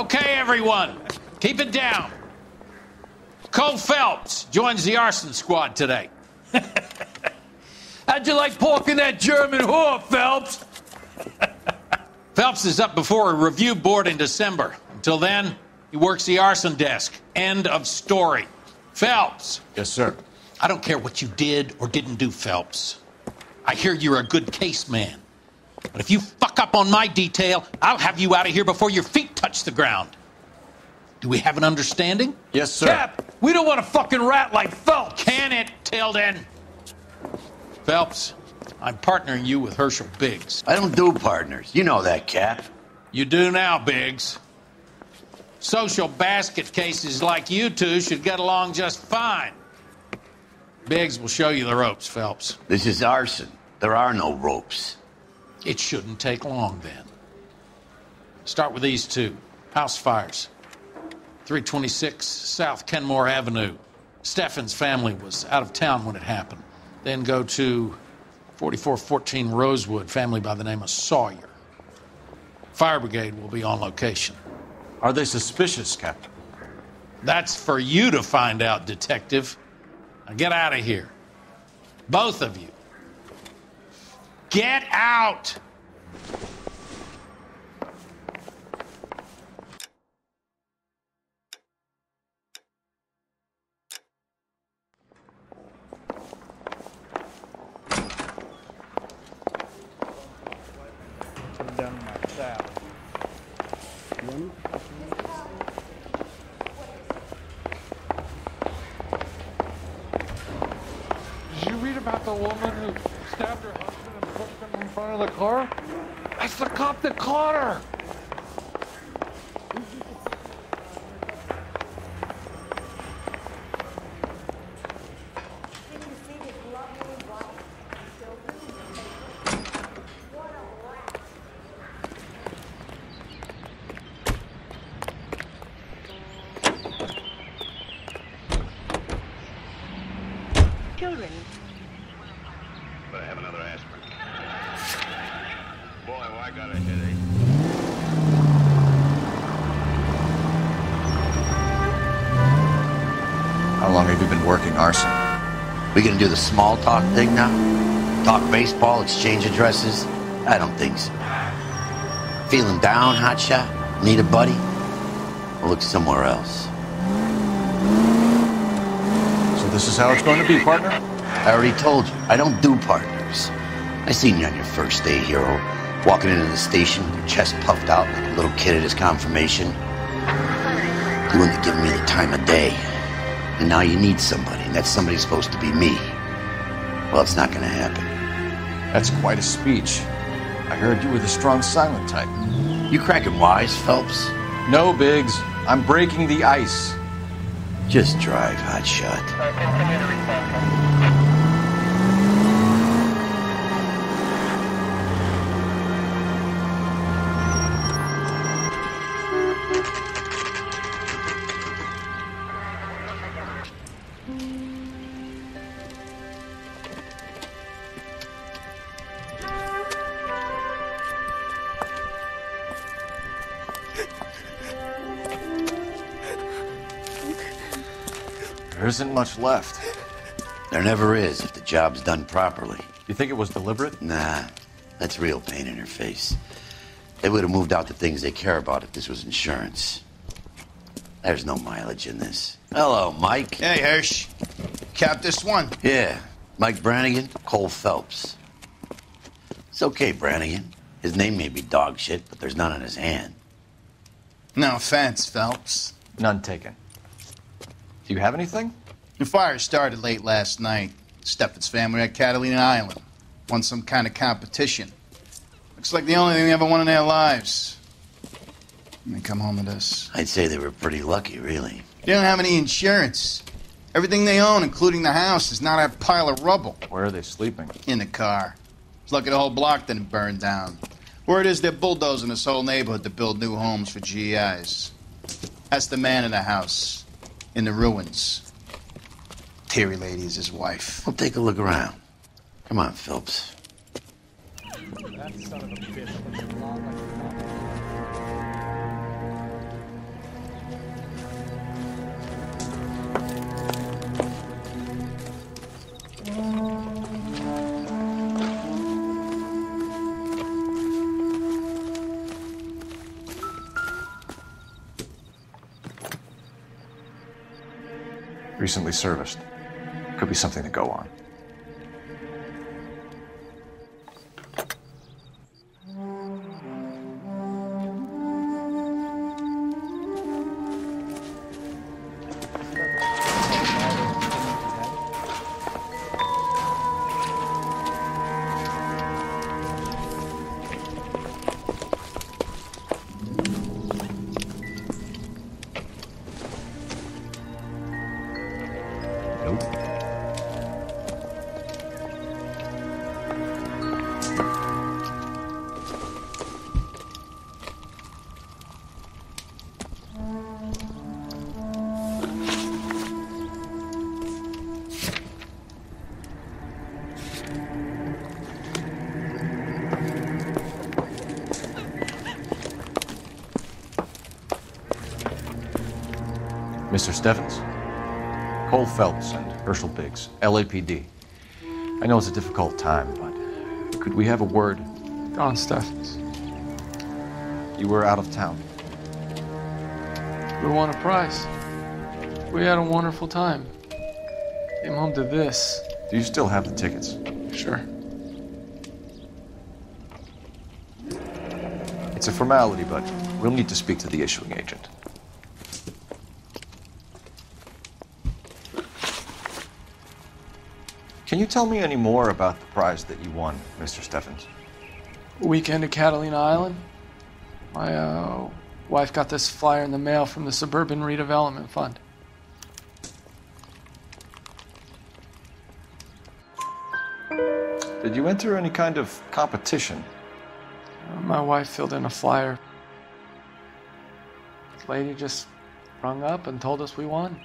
Okay, everyone, keep it down. Cole Phelps joins the arson squad today. How'd you like porking that German whore, Phelps? Phelps is up before a review board in December. Until then, he works the arson desk. End of story. Phelps. Yes, sir. I don't care what you did or didn't do, Phelps. I hear you're a good case man. But if you fuck up on my detail, I'll have you out of here before your feet touch the ground. Do we have an understanding? Yes, sir. Cap, we don't want a fucking rat like Phelps. Can it, Tilden? Phelps, I'm partnering you with Herschel Biggs. I don't do partners. You know that, Cap. You do now, Biggs. Social basket cases like you two should get along just fine. Biggs will show you the ropes, Phelps. This is arson. There are no ropes. It shouldn't take long, then. Start with these two. House fires. 326 South Kenmore Avenue. Steffen's family was out of town when it happened. Then go to 4414 Rosewood, family by the name of Sawyer. Fire brigade will be on location. Are they suspicious, Captain? That's for you to find out, detective. Now get out of here. Both of you. Get out! Did you read about the woman who stabbed her husband and pushed him in front of the car? That's the cop that caught her! Children. Better have another aspirin. Boy, I got a headache. How long have you been working arson? We gonna do the small talk thing now? Talk baseball, exchange addresses? I don't think so. Feeling down, hotshot? Need a buddy? We'll look somewhere else. So this is how it's going to be, partner? I already told you, I don't do partners. I seen you on your first day, hero. Walking into the station with your chest puffed out like a little kid at his confirmation. You wouldn't have given me the time of day. And now you need somebody, and that somebody's supposed to be me. Well, it's not gonna happen. That's quite a speech. I heard you were the strong silent type. You cracking wise, Phelps? No, Biggs. I'm breaking the ice. Just drive, hotshot. There isn't much left. There never is if the job's done properly. You think it was deliberate? Nah, that's real pain in her face. They would have moved out the things they care about if this was insurance. There's no mileage in this. Hello, Mike. Hey, Hirsch. Cap this one. Yeah, Mike Brannigan, Cole Phelps. It's okay, Brannigan. His name may be dog shit, but there's none on his hand. No offense, Phelps. None taken. Do you have anything? The fire started late last night. Steffen's family at Catalina Island. Won some kind of competition. Looks like the only thing they ever won in their lives. And they come home to this. I'd say they were pretty lucky, really. They don't have any insurance. Everything they own, including the house, is not a pile of rubble. Where are they sleeping? In the car. It's lucky the whole block didn't burn down. Word is they're bulldozing this whole neighborhood to build new homes for GIs. That's the man in the house. In the ruins. Terry lady is his wife. We'll take a look around. Come on, Phelps. That son of a bitch. Recently serviced. Could be something to go on. Mr. Steffens? Cole Phelps and Herschel Biggs, LAPD. I know it's a difficult time, but could we have a word? Don Steffens. You were out of town. We won a prize. We had a wonderful time. Came home to this. Do you still have the tickets? Sure. It's a formality, but we'll need to speak to the issuing agent. Can you tell me any more about the prize that you won, Mr. Steffens? Weekend at Catalina Island. My wife got this flyer in the mail from the Suburban Redevelopment Fund. Did you enter any kind of competition? My wife filled in a flyer. This lady just rung up and told us we won.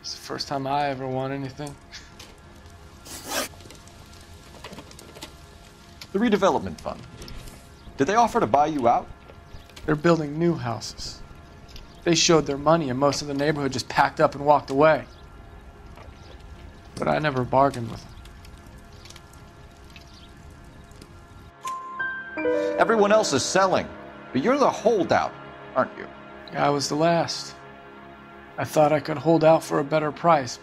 It's the first time I ever won anything. The redevelopment fund. Did they offer to buy you out? They're building new houses. They showed their money and most of the neighborhood just packed up and walked away. But I never bargained with them. Everyone else is selling, but you're the holdout, aren't you? I was the last. I thought I could hold out for a better price.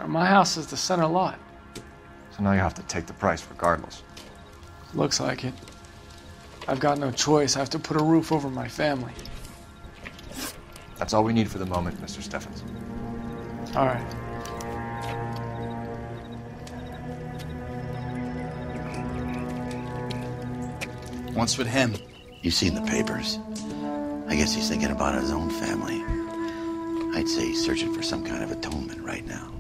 My house is the center lot. So now you have to take the price regardless. Looks like it. I've got no choice. I have to put a roof over my family. That's all we need for the moment, Mr. Steffens. All right. What's with him? You've seen the papers. I guess he's thinking about his own family. I'd say he's searching for some kind of atonement right now.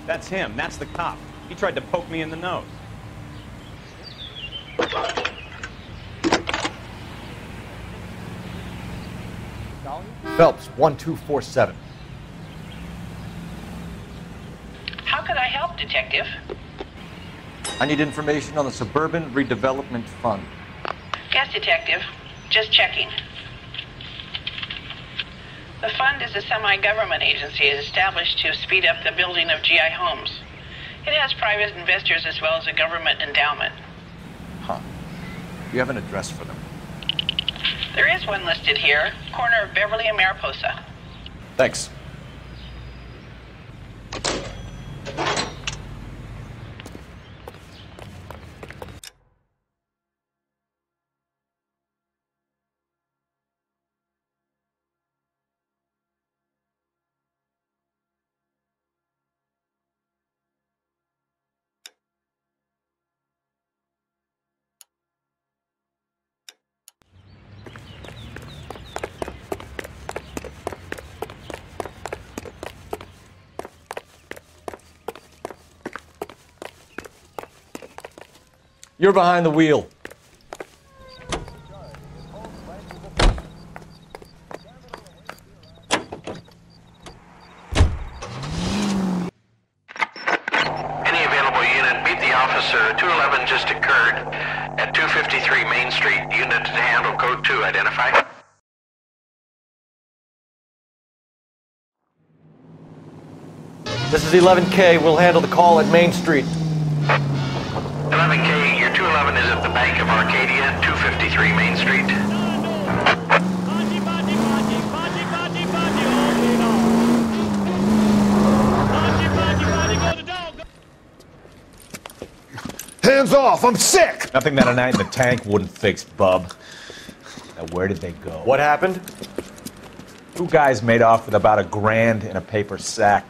That's him. That's the cop. He tried to poke me in the nose. Phelps, 1247. How could I help, Detective? I need information on the Suburban Redevelopment Fund. Yes, Detective. Just checking. The fund is a semi-government agency established to speed up the building of GI homes. It has private investors as well as a government endowment. Huh. You have an address for them? There is one listed here, corner of Beverly and Mariposa. Thanks. You're behind the wheel. Any available unit, meet the officer. 211 just occurred at 253 Main identify. This is 11K. We'll handle the call at Main Street. 11K, your 211 is at the Bank of Arcadia, 253 Main Street. Hands off! I'm sick! Nothing that a night in the tank wouldn't fix, bub. Now, where did they go? What happened? Two guys made off with about $1,000 in a paper sack.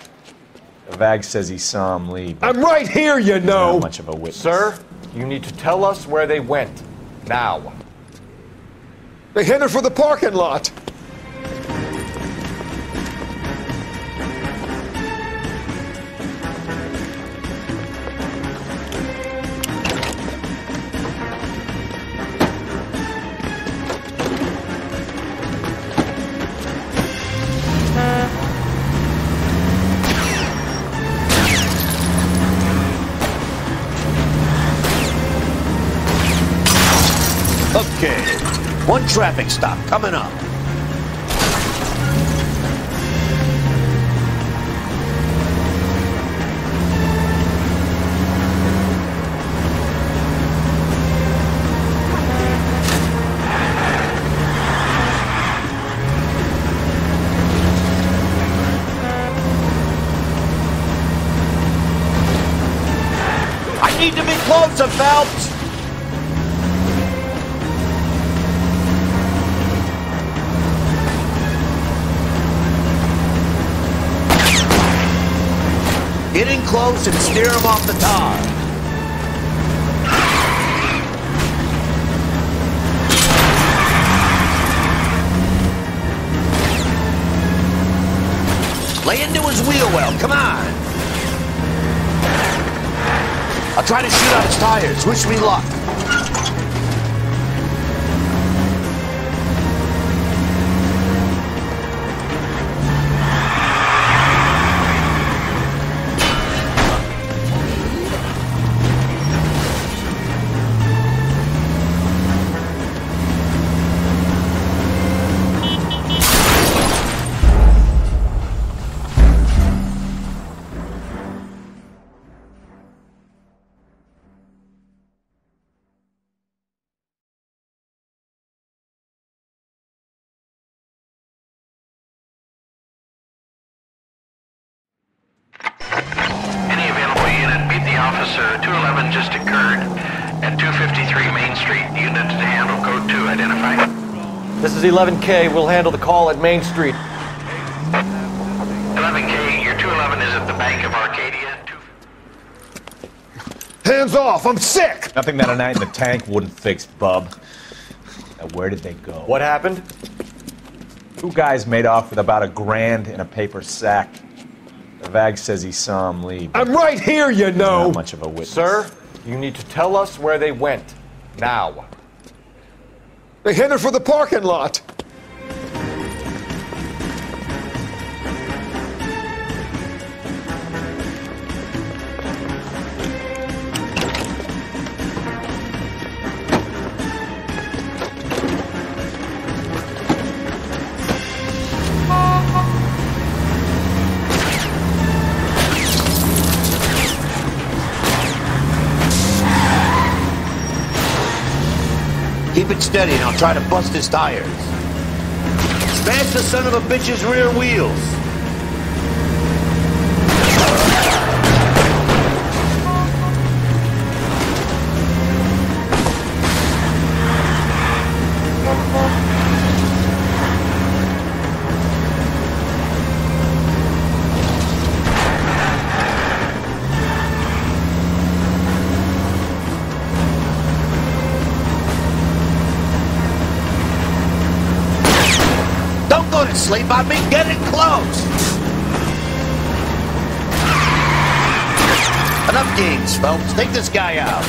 The Vag says he saw him leave. I'm right here, you know! Not much of a witness. Sir, you need to tell us where they went. Now. They headed for the parking lot. Okay, one traffic stop coming up. I need to be closer, Phelps. Get in close and steer him off the tar. Lay into his wheel well, come on. I'll try to shoot out his tires. Wish me luck. Officer, 211 just occurred at 253 Main Street. Unit to handle code 2, identify. This is 11K. We'll handle the call at Main Street. 11K, your 211 is at the Bank of Arcadia. Hands off! I'm sick! Nothing that a night in the tank wouldn't fix, bub. Now, where did they go? What happened? Two guys made off with about $1,000 in a paper sack. The Vag says he saw him leave. I'm right here, you know! Not much of a witness. Sir, you need to tell us where they went. Now. They headed for the parking lot. Keep it steady and I'll try to bust his tires. Smash the son of a bitch's rear wheels. Sleep on me, get it close! Enough games, Phelps. Take this guy out.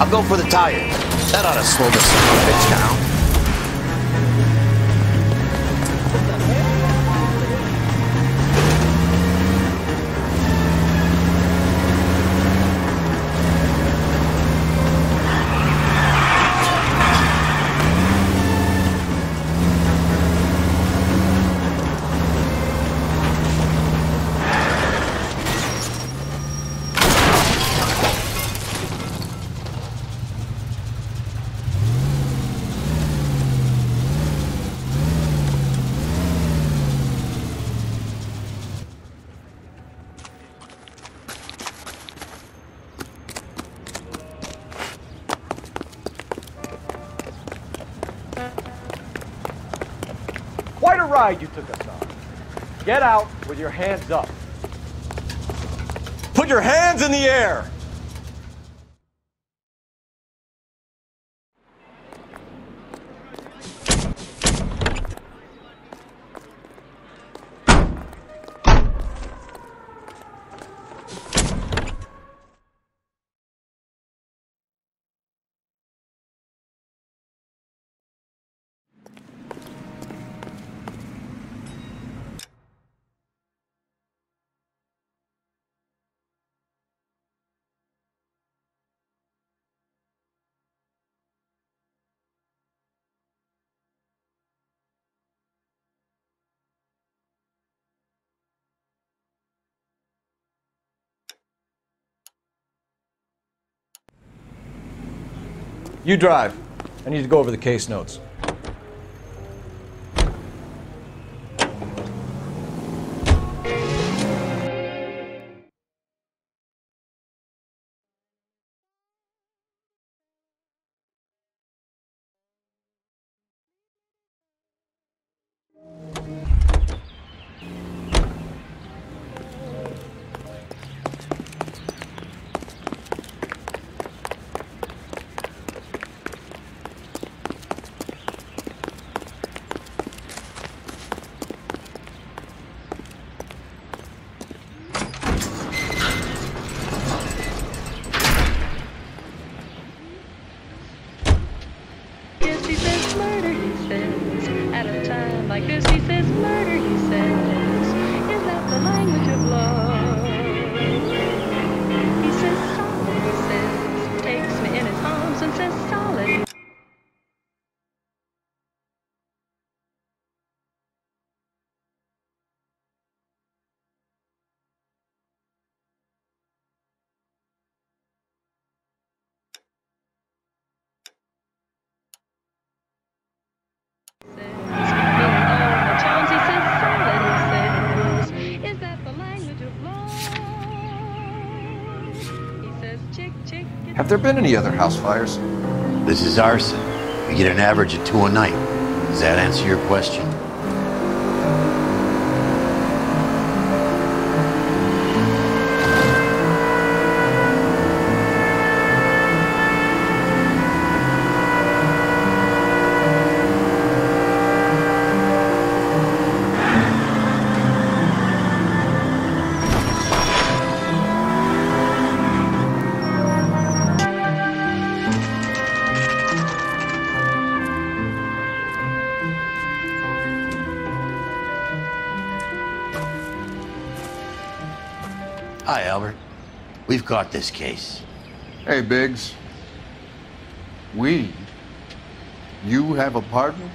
I'll go for the tires. That ought to slow this son of a bitch down. ride you took us on. Get out with your hands up. Put your hands in the air! You drive. I need to go over the case notes. Have there been any other house fires? This is arson. We get an average of 2 a night. Does that answer your question? Hi, Albert. We've caught this case. Hey, Biggs. We? You have a partner?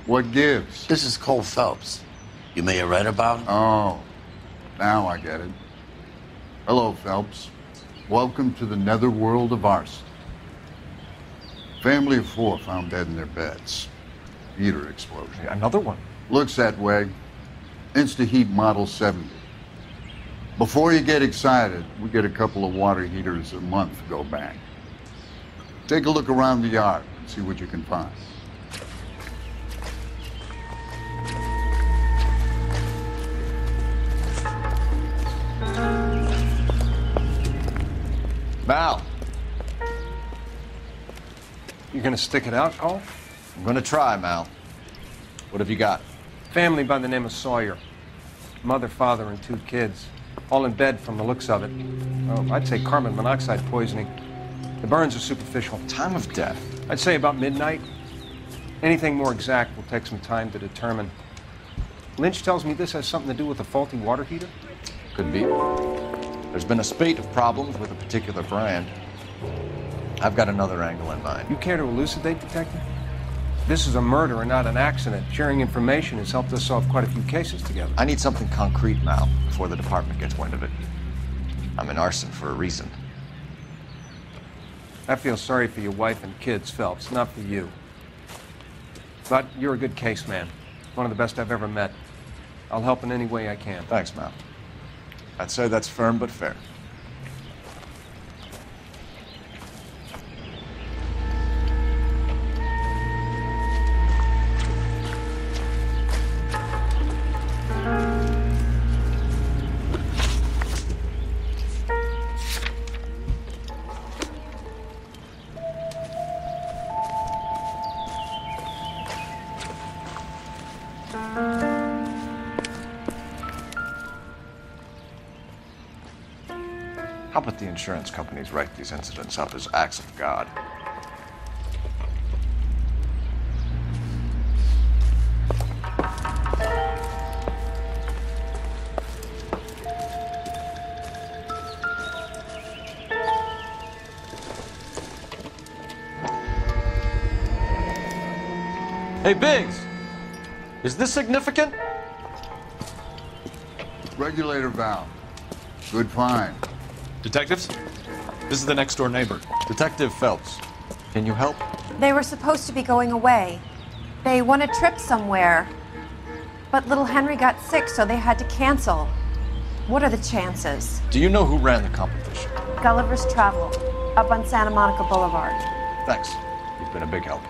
What gives? This is Cole Phelps. You may have read about him. Oh, now I get it. Hello, Phelps. Welcome to the netherworld of arson. Family of 4 found dead in their beds. Heater explosion. Another one? Looks that way. Insta-heat Model 70. Before you get excited, we get a couple of water heaters a month to go back. Take a look around the yard and see what you can find. Mal, You gonna stick it out, Cole? I'm gonna try, Mal. What have you got? Family by the name of Sawyer. Mother, father, and 2 kids. All in bed from the looks of it. Oh, I'd say carbon monoxide poisoning. The burns are superficial. Time of death? I'd say about midnight. Anything more exact will take some time to determine. Lynch tells me this has something to do with a faulty water heater? Could be. There's been a spate of problems with a particular brand. I've got another angle in mind. You care to elucidate, Detective? This is a murder and not an accident. Sharing information has helped us solve quite a few cases together. I need something concrete, Mal, before the department gets wind of it. I'm in arson for a reason. I feel sorry for your wife and kids, Phelps, not for you. But you're a good case man. One of the best I've ever met. I'll help in any way I can. Thanks, Mal. I'd say that's firm but fair. How about the insurance companies write these incidents up as acts of God? Hey, Biggs! Is this significant? Regulator valve. Good find. Detectives? This is the next door neighbor. Detective Phelps. Can you help? They were supposed to be going away. They won a trip somewhere. But little Henry got sick, so they had to cancel. What are the chances? Do you know who ran the competition? Gulliver's Travel, up on Santa Monica Boulevard. Thanks. You've been a big help.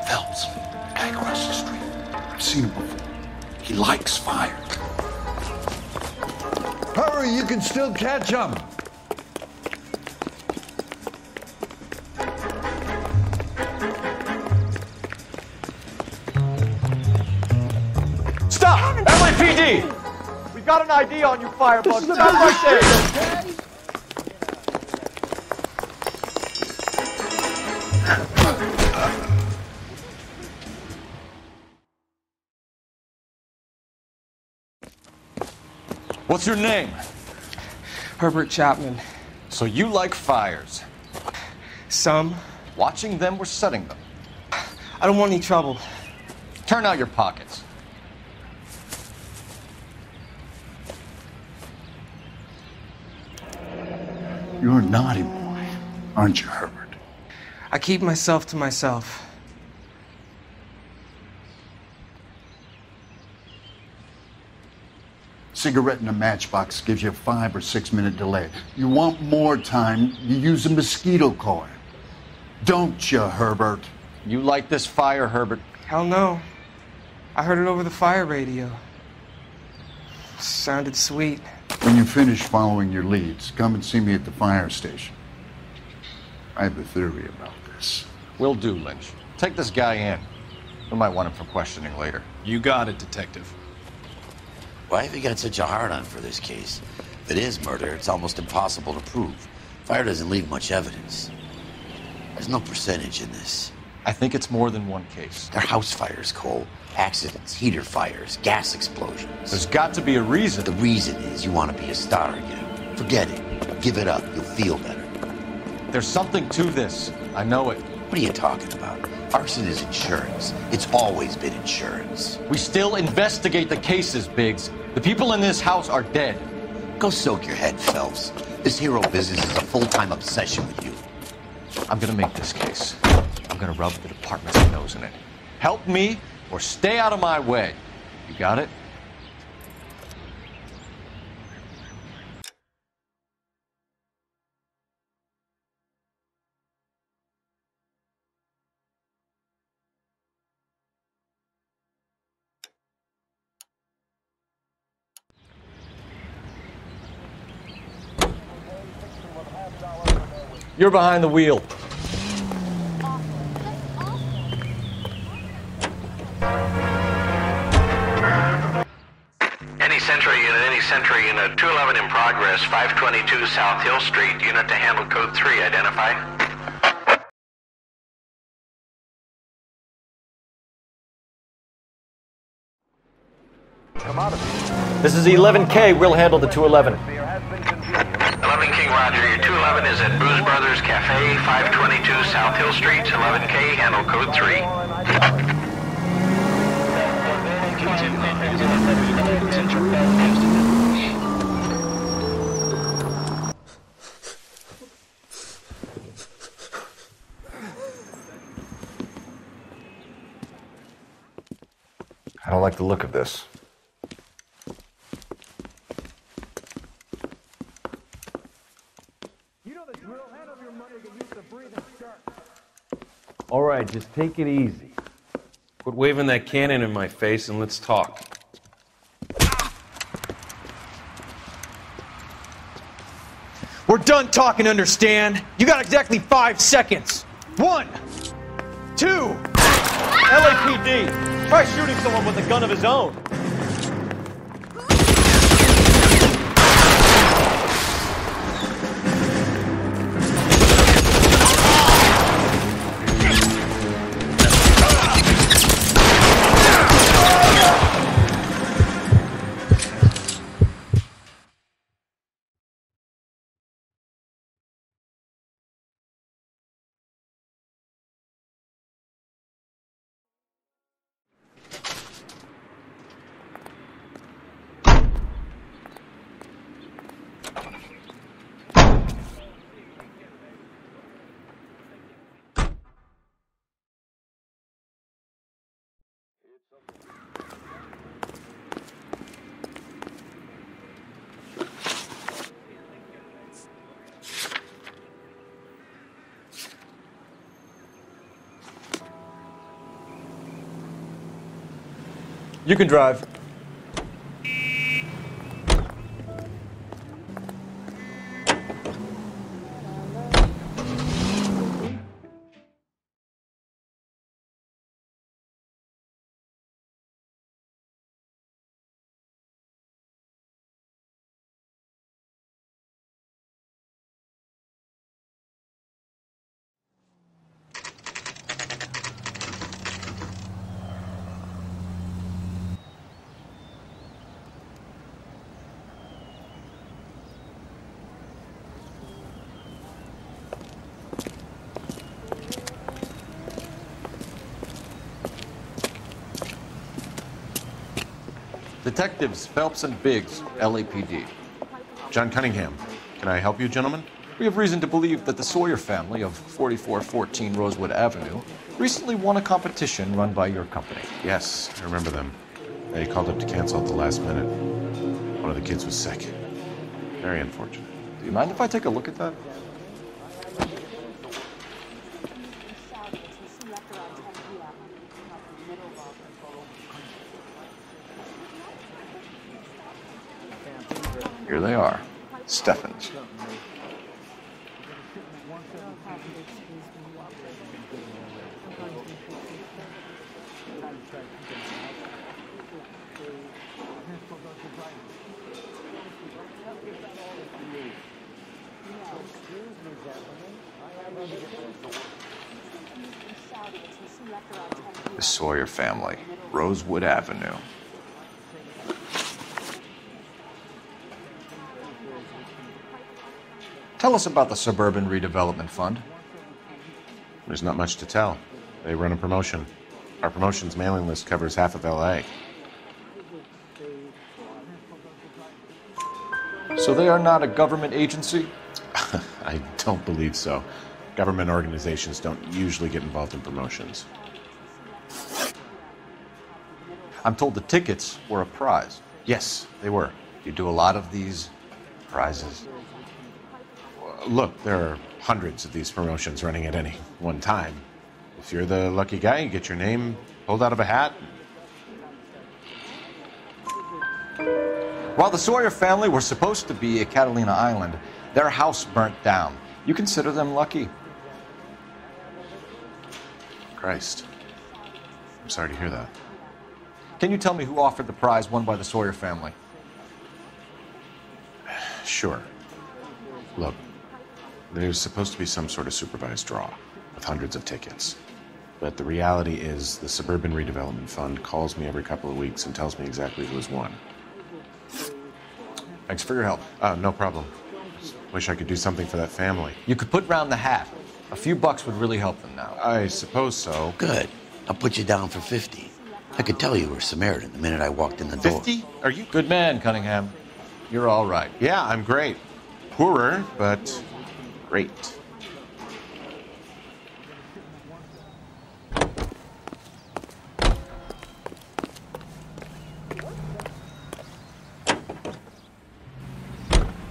Phelps, guy across the street. I've seen him before. He likes fire. Hurry, you can still catch him. Stop! LAPD! We've got an ID on you, firebug. Stop right there! What's your name? Herbert Chapman. So you like fires? Some. Watching them or setting them? I don't want any trouble. Turn out your pockets. You're a naughty boy, aren't you, Herbert? I keep myself to myself. Cigarette in a matchbox gives you a 5 or 6 minute delay. You want more time, you use a mosquito coil. Don't you, Herbert? You like this fire, Herbert? Hell no. I heard it over the fire radio. Sounded sweet. When you finish following your leads, come and see me at the fire station. I have a theory about this. Will do, Lynch. Take this guy in. We might want him for questioning later. You got it, Detective. Why have you got such a hard-on for this case? If it is murder, it's almost impossible to prove. Fire doesn't leave much evidence. There's no percentage in this. I think it's more than one case. They're house fires, Cole. Accidents, heater fires, gas explosions. There's got to be a reason. The reason is you want to be a star again. Forget it. Give it up. You'll feel better. There's something to this. I know it. What are you talking about? Arson is insurance. It's always been insurance. We still investigate the cases, Biggs. The people in this house are dead. Go soak your head, Phelps. This hero business is a full-time obsession with you. I'm gonna make this case. I'm gonna rub the department's nose in it. Help me or stay out of my way. You got it? You're behind the wheel. Any Sentry unit, 211 in progress, 522 South Hill Street, unit to handle code 3, identify. This is 11K, we'll handle the 211. 11 King Roger, your 211 is at Booze Brothers Cafe, 522 South Hill Street, 11K, handle code 3. I don't like the look of this. All right, just take it easy. Quit waving that cannon in my face and let's talk. We're done talking, understand? You got exactly 5 seconds. 1, 2, LAPD. Try shooting someone with a gun of his own. You can drive. Detectives Phelps and Biggs, LAPD. John Cunningham. Can I help you, gentlemen? We have reason to believe that the Sawyer family of 4414 Rosewood Avenue recently won a competition run by your company. Yes, I remember them. They called up to cancel at the last minute. One of the kids was sick. Very unfortunate. Do you mind if I take a look at that? Here they are. Steffens. The Sawyer family, Rosewood Avenue. Tell us about the Suburban Redevelopment Fund. There's not much to tell. They run a promotion. Our promotion's mailing list covers half of LA. So they are not a government agency? I don't believe so. Government organizations don't usually get involved in promotions. I'm told the tickets were a prize. Yes, they were. You do a lot of these prizes? Look, there are hundreds of these promotions running at any one time. If you're the lucky guy, you get your name pulled out of a hat. While the Sawyer family were supposed to be at Catalina Island, their house burnt down. You consider them lucky? Christ. I'm sorry to hear that. Can you tell me who offered the prize won by the Sawyer family? Sure. Look, there's supposed to be some sort of supervised draw with hundreds of tickets. But the reality is the Suburban Redevelopment Fund calls me every couple of weeks and tells me exactly who's won. Thanks for your help. No problem. Just wish I could do something for that family. You could put round the hat. A few bucks would really help them now. I suppose so. Good. I'll put you down for 50. I could tell you were Samaritan the minute I walked in the door. 50? Are you... Good man, Cunningham. You're all right. Yeah, I'm great. Poorer, but great.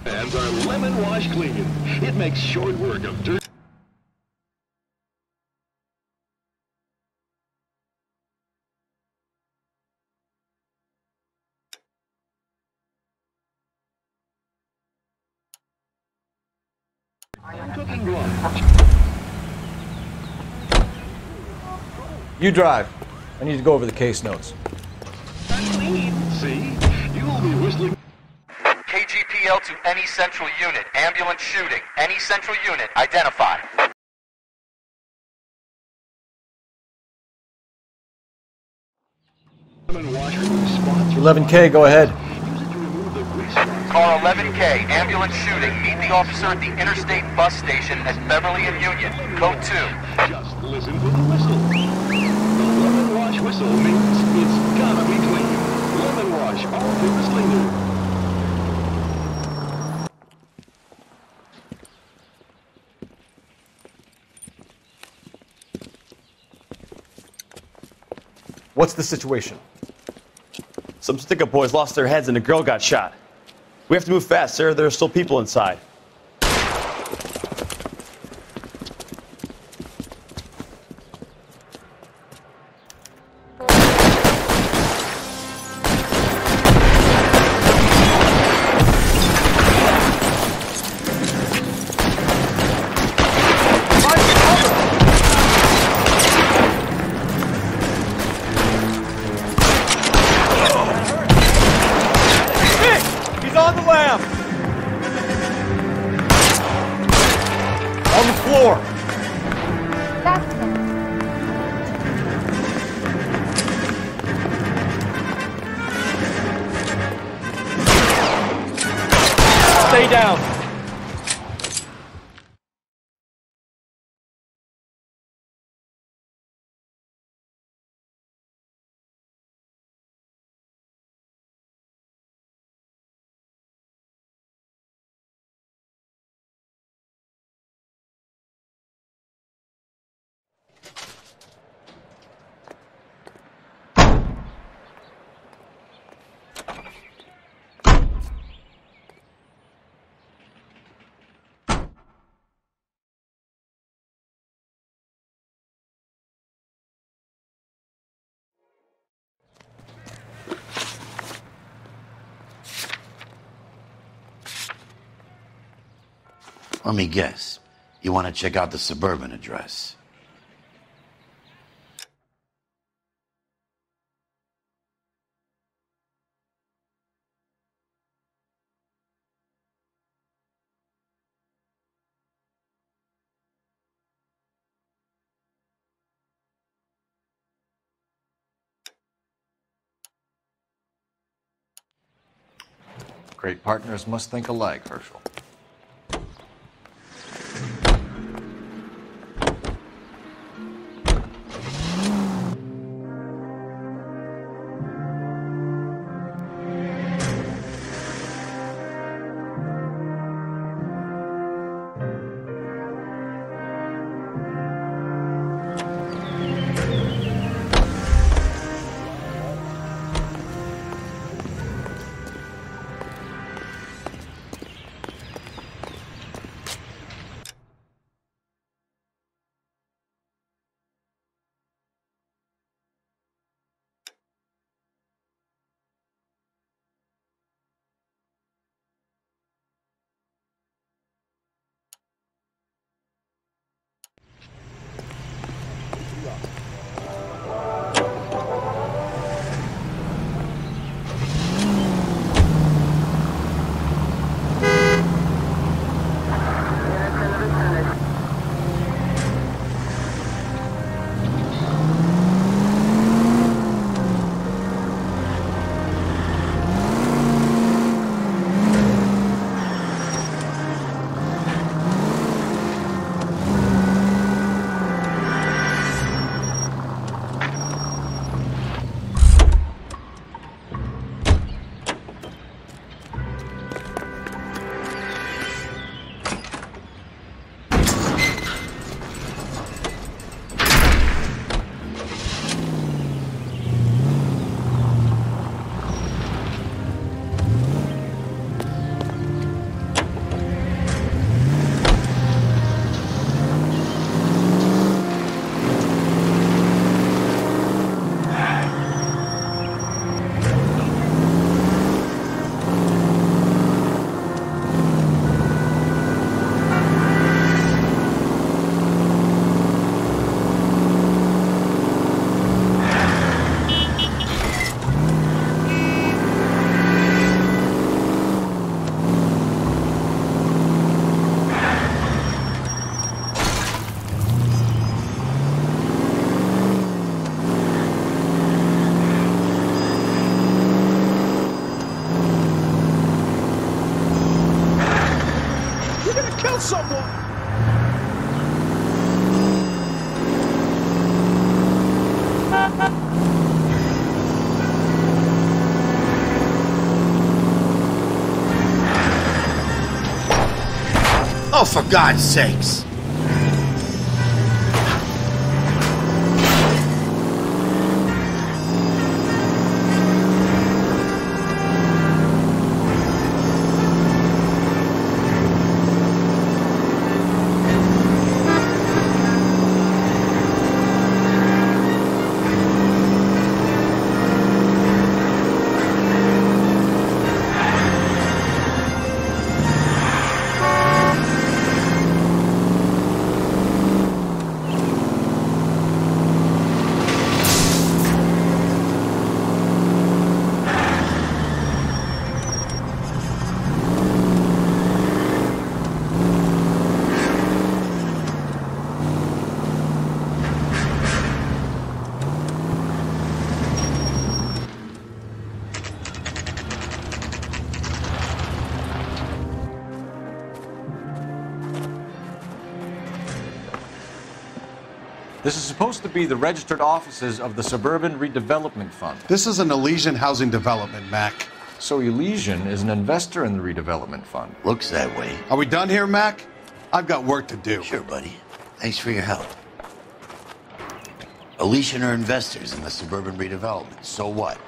Hands are lemon wash clean. It makes short work of dirt. Cooking lunch. You drive. I need to go over the case notes. Clean. See? You'll be whistling. KGPL to any central unit. Ambulance shooting. Any central unit. Identify. Lemon wash response. 11K, go ahead. Car 11K, ambulance shooting. Meet the officer at the interstate bus station at Beverly and Union. Code 2. Just listen for the whistle. The lemon wash whistle means it's gotta be clean. Lemon wash, all-purpose cleaner. What's the situation? Some stick-up boys lost their heads and a girl got shot. We have to move fast, sir. There are still people inside. Stay down. Let me guess. You want to check out the suburban address? Great partners must think alike, Herschel. Someone! Oh, for God's sakes! This is supposed to be the registered offices of the Suburban Redevelopment Fund. This is an Elysian housing development, Mac. So Elysian is an investor in the redevelopment fund. Looks that way. Are we done here, Mac? I've got work to do. Sure, buddy. Thanks for your help. Elysian are investors in the Suburban Redevelopment. So what?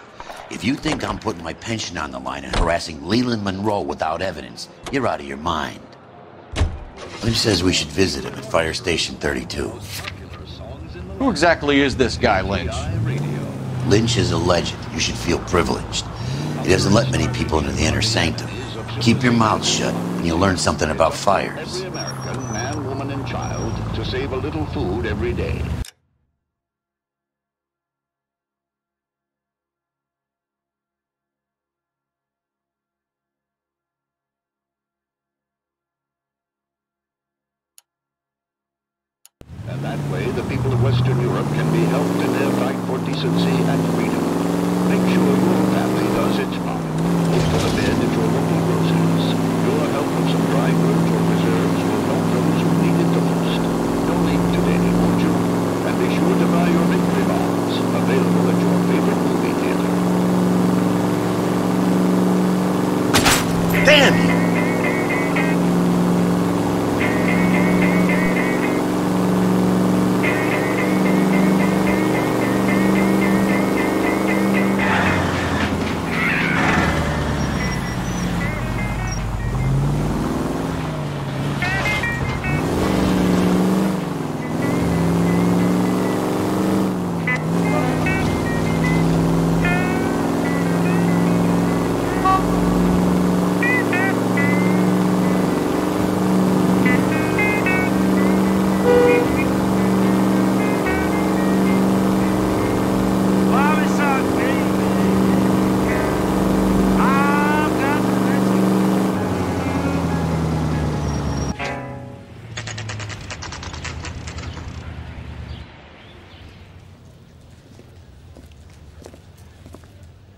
If you think I'm putting my pension on the line and harassing Leland Monroe without evidence, you're out of your mind. Lynch says we should visit him at Fire Station 32. Who exactly is this guy, Lynch? Lynch is a legend. You should feel privileged. He doesn't let many people into the inner sanctum. Keep your mouth shut, and you'll learn something about fires. Every American, man, woman, and child, to save a little food every day. And that way, the people of Western Europe can be helped in their fight for decency and freedom. Make sure your family does its part. Look for the bed at your local groceries. Your help with some dry goods or reserves will help those who need it the most. Donate today, won't you? And be sure to buy your victory bonds, available at your favorite movie theater. Damn you!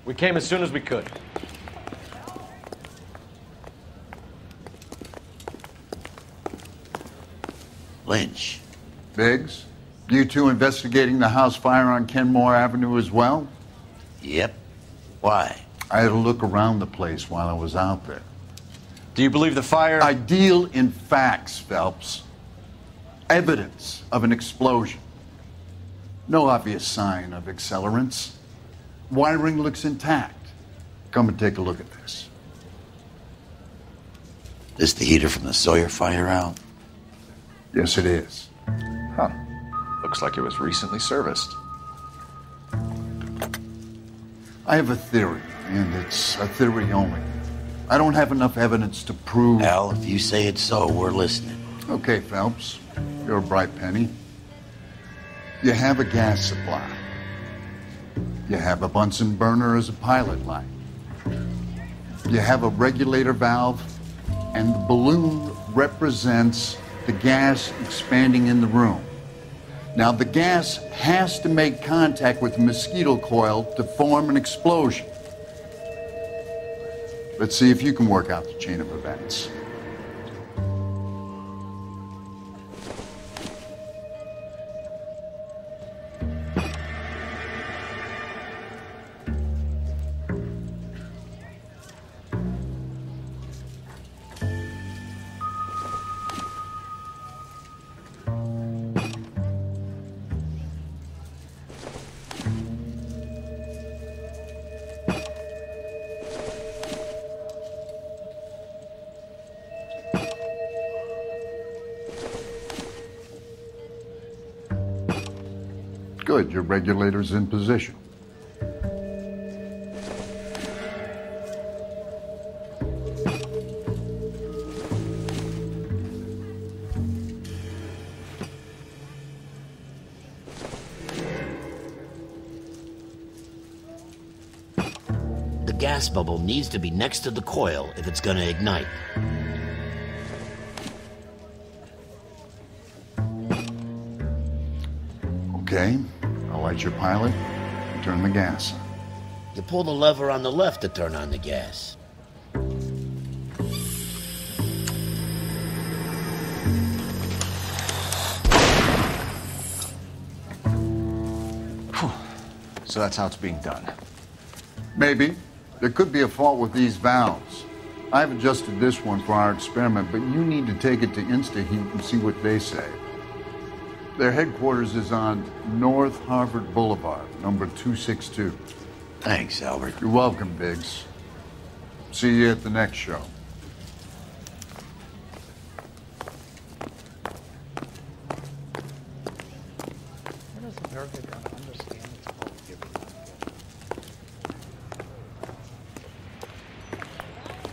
We came as soon as we could. Lynch. Biggs, you two investigating the house fire on Kenmore Avenue as well? Yep. Why? I had a look around the place while I was out there. Do you believe the fire? I deal in facts, Phelps. Evidence of an explosion. No obvious sign of accelerants. Wiring looks intact. Come and take a look at this. This the heater from the Sawyer fire out? Yes, it is. Huh. Looks like it was recently serviced. I have a theory, and it's a theory only. I don't have enough evidence to prove... Al, if you say it's so, we're listening. Okay, Phelps. You're a bright penny. You have a gas supply. You have a Bunsen burner as a pilot light. You have a regulator valve, and the balloon represents the gas expanding in the room. Now, the gas has to make contact with the mosquito coil to form an explosion. Let's see if you can work out the chain of events. Good, your regulator's in position. The gas bubble needs to be next to the coil if it's gonna ignite. Okay, I'll light your pilot and turn the gas on. You pull the lever on the left to turn on the gas. So that's how it's being done. Maybe. There could be a fault with these valves. I've adjusted this one for our experiment, but you need to take it to InstaHeat and see what they say. Their headquarters is on North Harvard Boulevard, number 262. Thanks, Albert. You're welcome, Biggs. See you at the next show.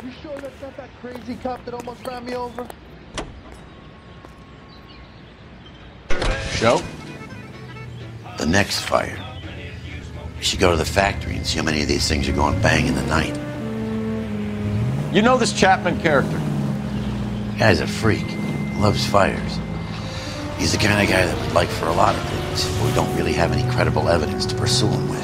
You sure that's not that crazy cop that almost ran me over? Show? The next fire. We should go to the factory and see how many of these things are going bang in the night. You know this Chapman character? The guy's a freak. Loves fires. He's the kind of guy that we'd like for a lot of things, but we don't really have any credible evidence to pursue him with.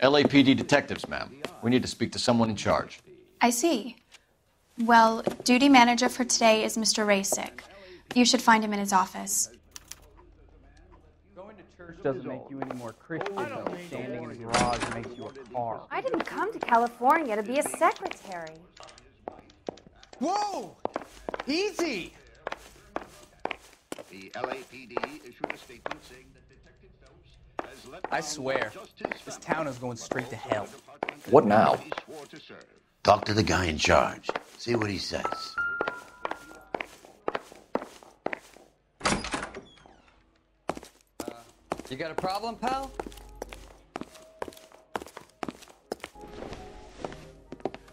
LAPD detectives, ma'am. We need to speak to someone in charge. I see. Well, duty manager for today is Mr. Rasick. You should find him in his office. Going to church doesn't make you any more Christian, though. Standing in a garage makes you a car. I didn't come to California to be a secretary. Whoa! Easy! The LAPD issued a statement saying that Detective Phelps has let I swear, this town is going straight to hell. What now? Talk to the guy in charge. See what he says. You got a problem, pal?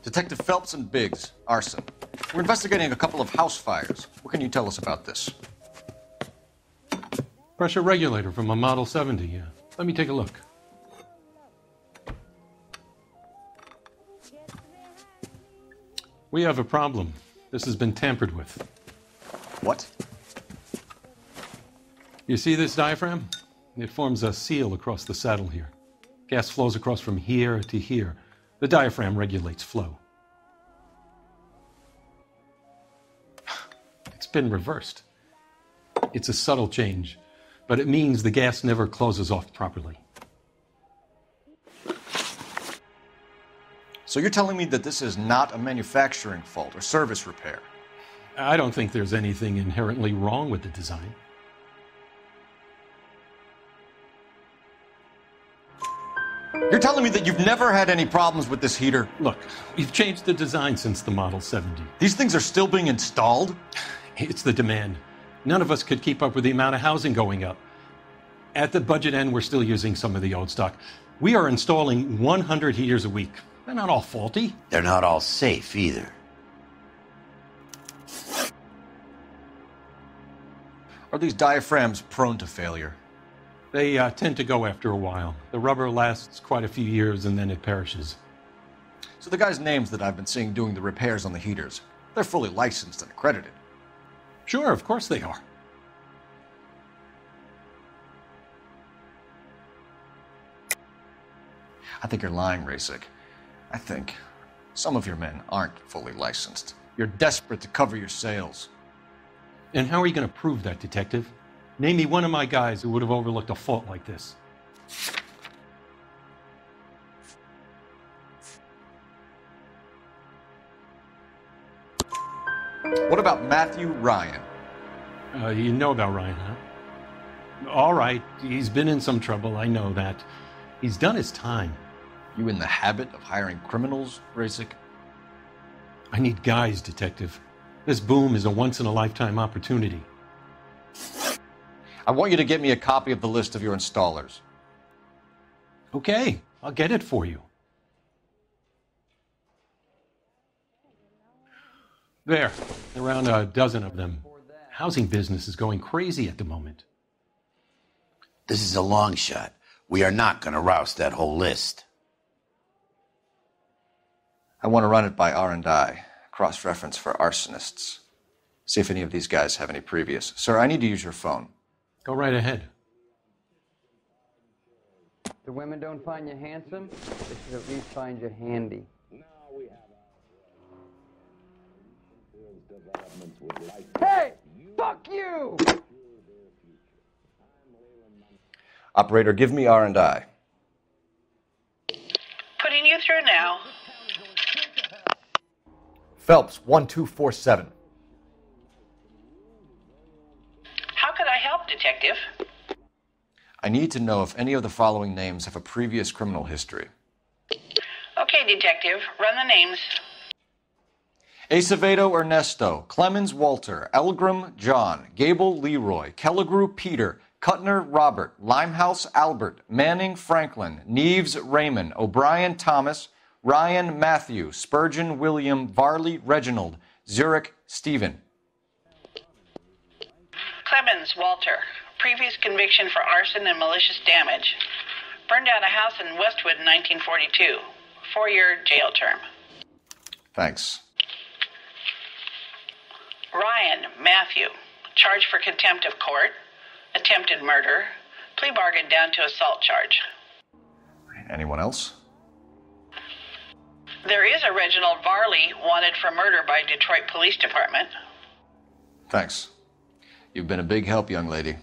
Detective Phelps and Biggs, arson. We're investigating a couple of house fires. What can you tell us about this? Pressure regulator from a Model 70, yeah. Let me take a look. We have a problem. This has been tampered with. What? You see this diaphragm? It forms a seal across the saddle here. Gas flows across from here to here. The diaphragm regulates flow. It's been reversed. It's a subtle change, but it means the gas never closes off properly. So you're telling me that this is not a manufacturing fault or service repair? I don't think there's anything inherently wrong with the design. You're telling me that you've never had any problems with this heater? Look, we've changed the design since the Model 70. These things are still being installed? It's the demand. None of us could keep up with the amount of housing going up. At the budget end, we're still using some of the old stock. We are installing 100 heaters a week. They're not all faulty. They're not all safe either. Are these diaphragms prone to failure? They tend to go after a while. The rubber lasts quite a few years and then it perishes. So the guys' names that I've been seeing doing the repairs on the heaters, they're fully licensed and accredited. Sure, of course they are. I think you're lying, Rasik. I think some of your men aren't fully licensed. You're desperate to cover your sales. And how are you going to prove that, Detective? Name me one of my guys who would have overlooked a fault like this. What about Matthew Ryan? You know about Ryan, huh? All right, he's been in some trouble, I know that. He's done his time. You in the habit of hiring criminals, Rasik? I need guys, Detective. This boom is a once-in-a-lifetime opportunity. I want you to get me a copy of the list of your installers. Okay, I'll get it for you. There, around a dozen of them. Housing business is going crazy at the moment. This is a long shot. We are not going to roust that whole list. I want to run it by R&I, cross-reference for arsonists. See if any of these guys have any previous. Sir, I need to use your phone. Go right ahead. The women don't find you handsome, they should at least find you handy. Hey! Fuck you! Operator, give me R&I. Putting you through now. Phelps, 1247. How could I help, Detective? I need to know if any of the following names have a previous criminal history. Okay, Detective, run the names. Acevedo Ernesto, Clemens Walter, Elgram John, Gable Leroy, Kelligrew Peter, Kuttner Robert, Limehouse Albert, Manning Franklin, Neves Raymond, O'Brien Thomas, Ryan Matthew, Spurgeon William, Varley Reginald, Zurich Stephen. Clemens Walter, previous conviction for arson and malicious damage. Burned down a house in Westwood in 1942. 4-year jail term. Thanks. Ryan Matthew, charged for contempt of court, attempted murder, plea bargain down to assault charge. Anyone else? There is a Reginald Varley wanted for murder by Detroit Police Department. Thanks. You've been a big help, young lady.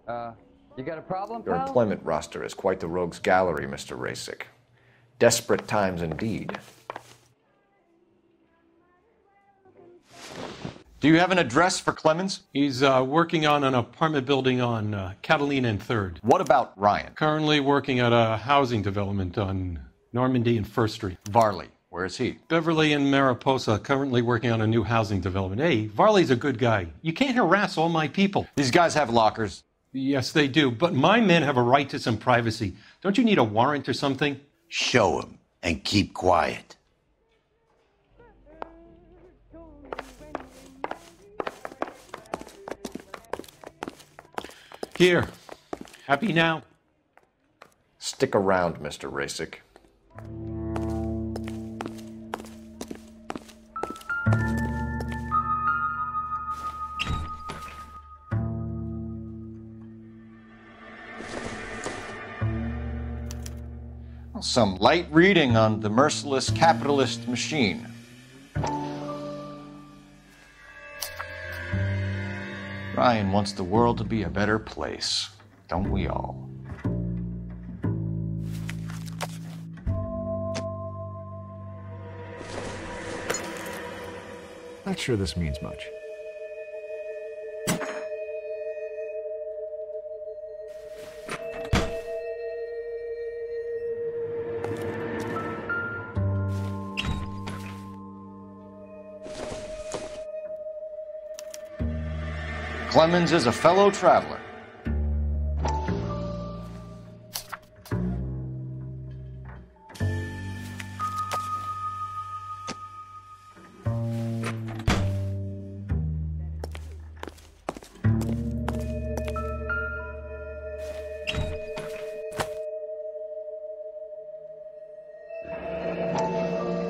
You got a problem, Your pal? employment roster is quite the rogues gallery, Mr. Rasik. Desperate times indeed. Do you have an address for Clemens? He's working on an apartment building on Catalina and 3rd. What about Ryan? Currently working at a housing development on Normandy and 1st Street. Varley, where is he? Beverly and Mariposa, currently working on a new housing development. Hey, Varley's a good guy. You can't harass all my people. These guys have lockers. Yes, they do, but my men have a right to some privacy. Don't you need a warrant or something? Show him and keep quiet. Here. Happy now? Stick around, Mr. Rasik. Some light reading on the merciless capitalist machine. Ryan wants the world to be a better place, don't we all? Not sure this means much. Clemens is a fellow traveler.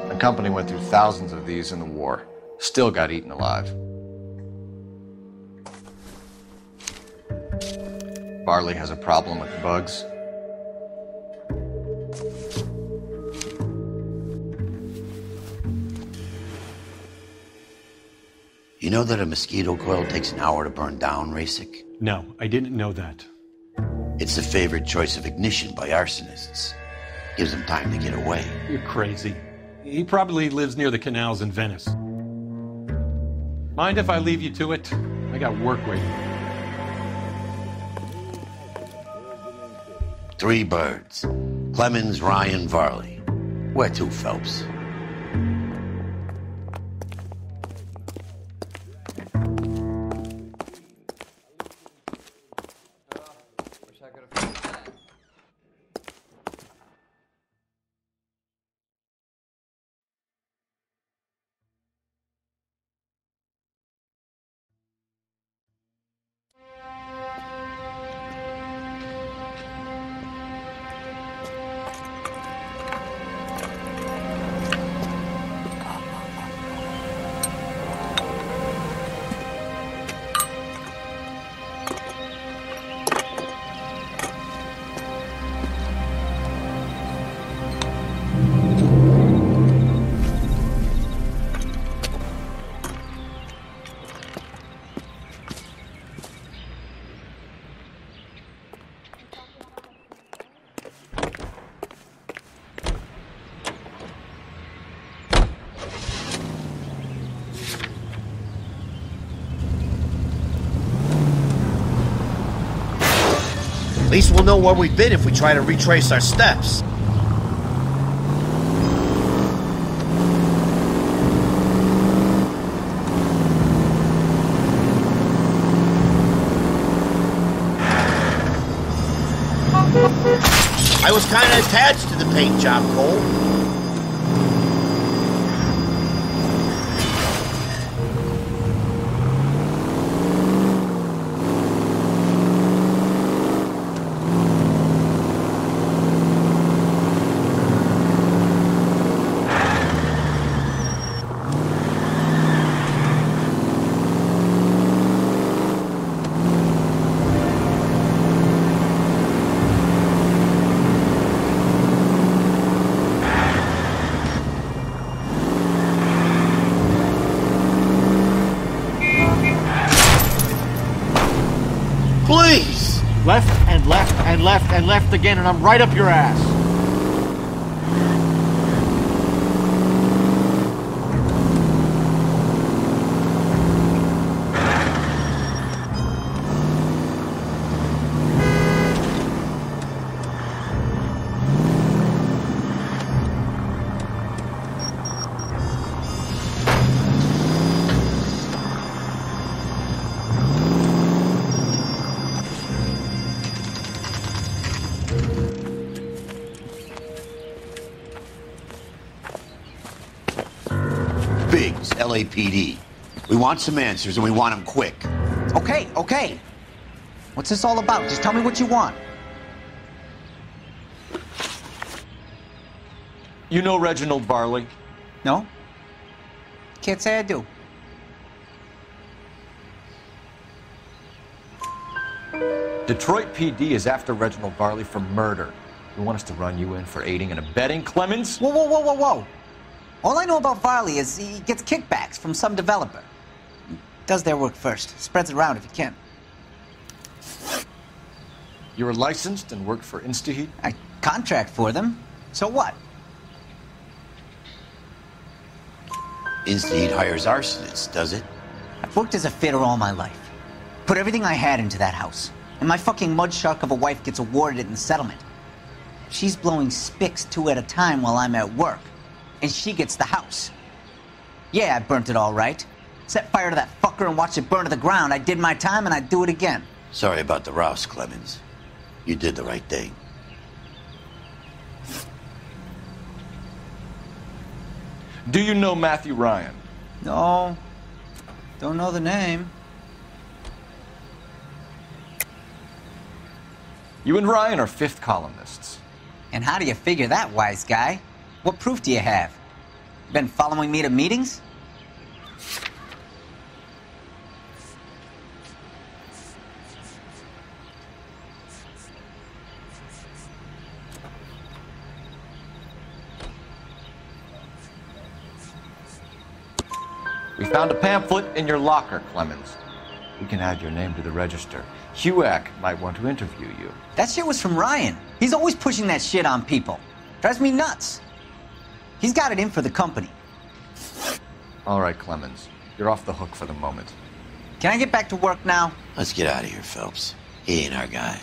The company went through thousands of these in the war. Still got eaten alive. Barley has a problem with bugs. You know that a mosquito coil takes an hour to burn down, Rasic? No, I didn't know that. It's the favorite choice of ignition by arsonists. Gives them time to get away. You're crazy. He probably lives near the canals in Venice. Mind if I leave you to it? I got work waiting. 3 birds. Clemens, Ryan, Varley. Where to, Phelps? At least we'll know where we've been if we try to retrace our steps. I was kind of attached to the paint job, Cole. Please! Left and left and left and left again, and I'm right up your ass. Biggs, LAPD. We want some answers, and we want them quick. Okay, okay. What's this all about? Just tell me what you want. You know Reginald Barley? No? Can't say I do. Detroit PD is after Reginald Barley for murder. You want us to run you in for aiding and abetting Clemens? Whoa, whoa, whoa, whoa, whoa. All I know about Varley is he gets kickbacks from some developer. He does their work first, spreads it around if he can. You were licensed and worked for InstaHeat? I contract for them. So what? Insta-Heat hires arsonists, does it? I've worked as a fitter all my life. Put everything I had into that house. And my fucking mud shark of a wife gets awarded it in the settlement. She's blowing spics 2 at a time while I'm at work. And she gets the house. Yeah, I burnt it all right. Set fire to that fucker and watched it burn to the ground. I did my time and I'd do it again. Sorry about the rouse, Clemens. You did the right thing. Do you know Matthew Ryan? No. Don't know the name. You and Ryan are fifth columnists. And how do you figure that, wise guy? What proof do you have? Been following me to meetings? We found a pamphlet in your locker, Clemens. We can add your name to the register. HUAC might want to interview you. That shit was from Ryan. He's always pushing that shit on people. Drives me nuts. He's got it in for the company. All right, Clemens. You're off the hook for the moment. Can I get back to work now? Let's get out of here, Phelps. He ain't our guy.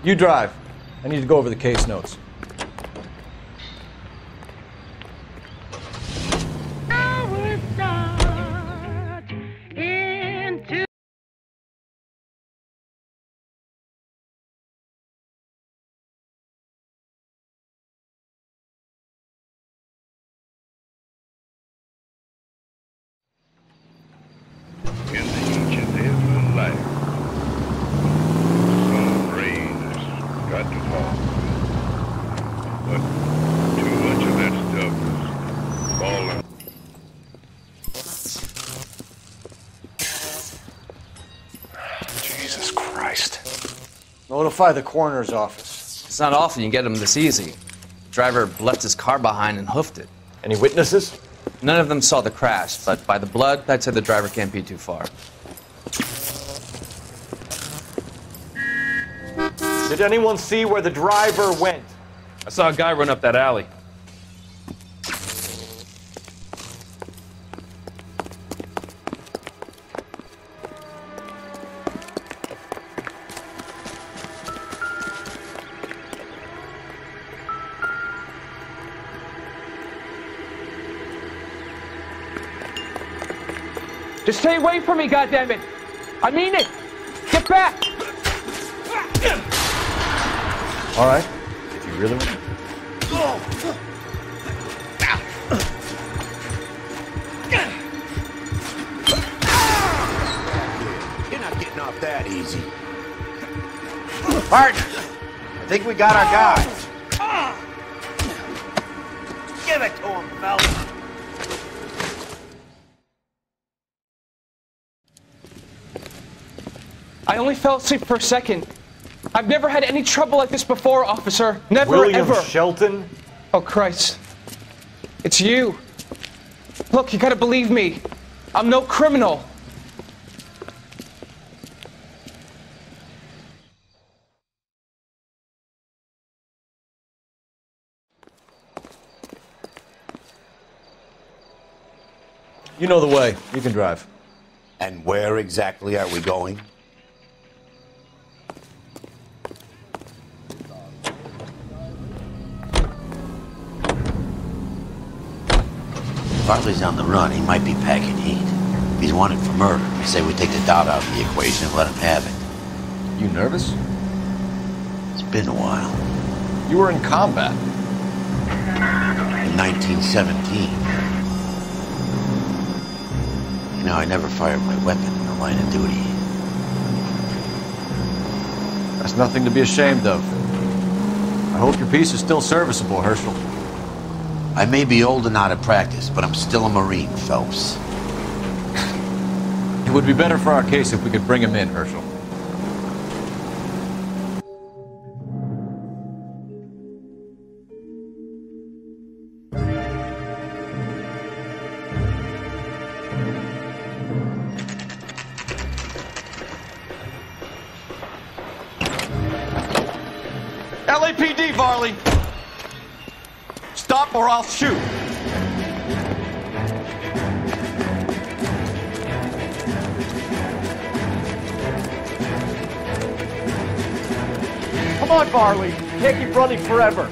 You drive. I need to go over the case notes. Notify the coroner's office. It's not often you get them this easy. The driver left his car behind and hoofed it. Any witnesses? None of them saw the crash, but by the blood, I'd say the driver can't be too far. Did anyone see where the driver went? I saw a guy run up that alley. Just stay away from me, goddammit! I mean it! Get back! All right. If you really want. You're not getting off that easy. Partner, I think we got our guy. Give it to him, fella. I only fell asleep for a second. I've never had any trouble like this before, officer. Never, William ever. Shelton? Oh, Christ. It's you. Look, you gotta believe me. I'm no criminal. You know the way. You can drive. And where exactly are we going? Farley's on the run. He might be packing heat. If he's wanted for murder, I say we take the doubt out of the equation and let him have it. You nervous? It's been a while. You were in combat. In 1917. You know, I never fired my weapon in the line of duty. That's nothing to be ashamed of. I hope your piece is still serviceable, Herschel. I may be old and out of practice, but I'm still a Marine, Phelps. It would be better for our case if we could bring him in, Herschel. LAPD, Varley! Stop or I'll shoot! Come on, Varley. Can't keep running forever.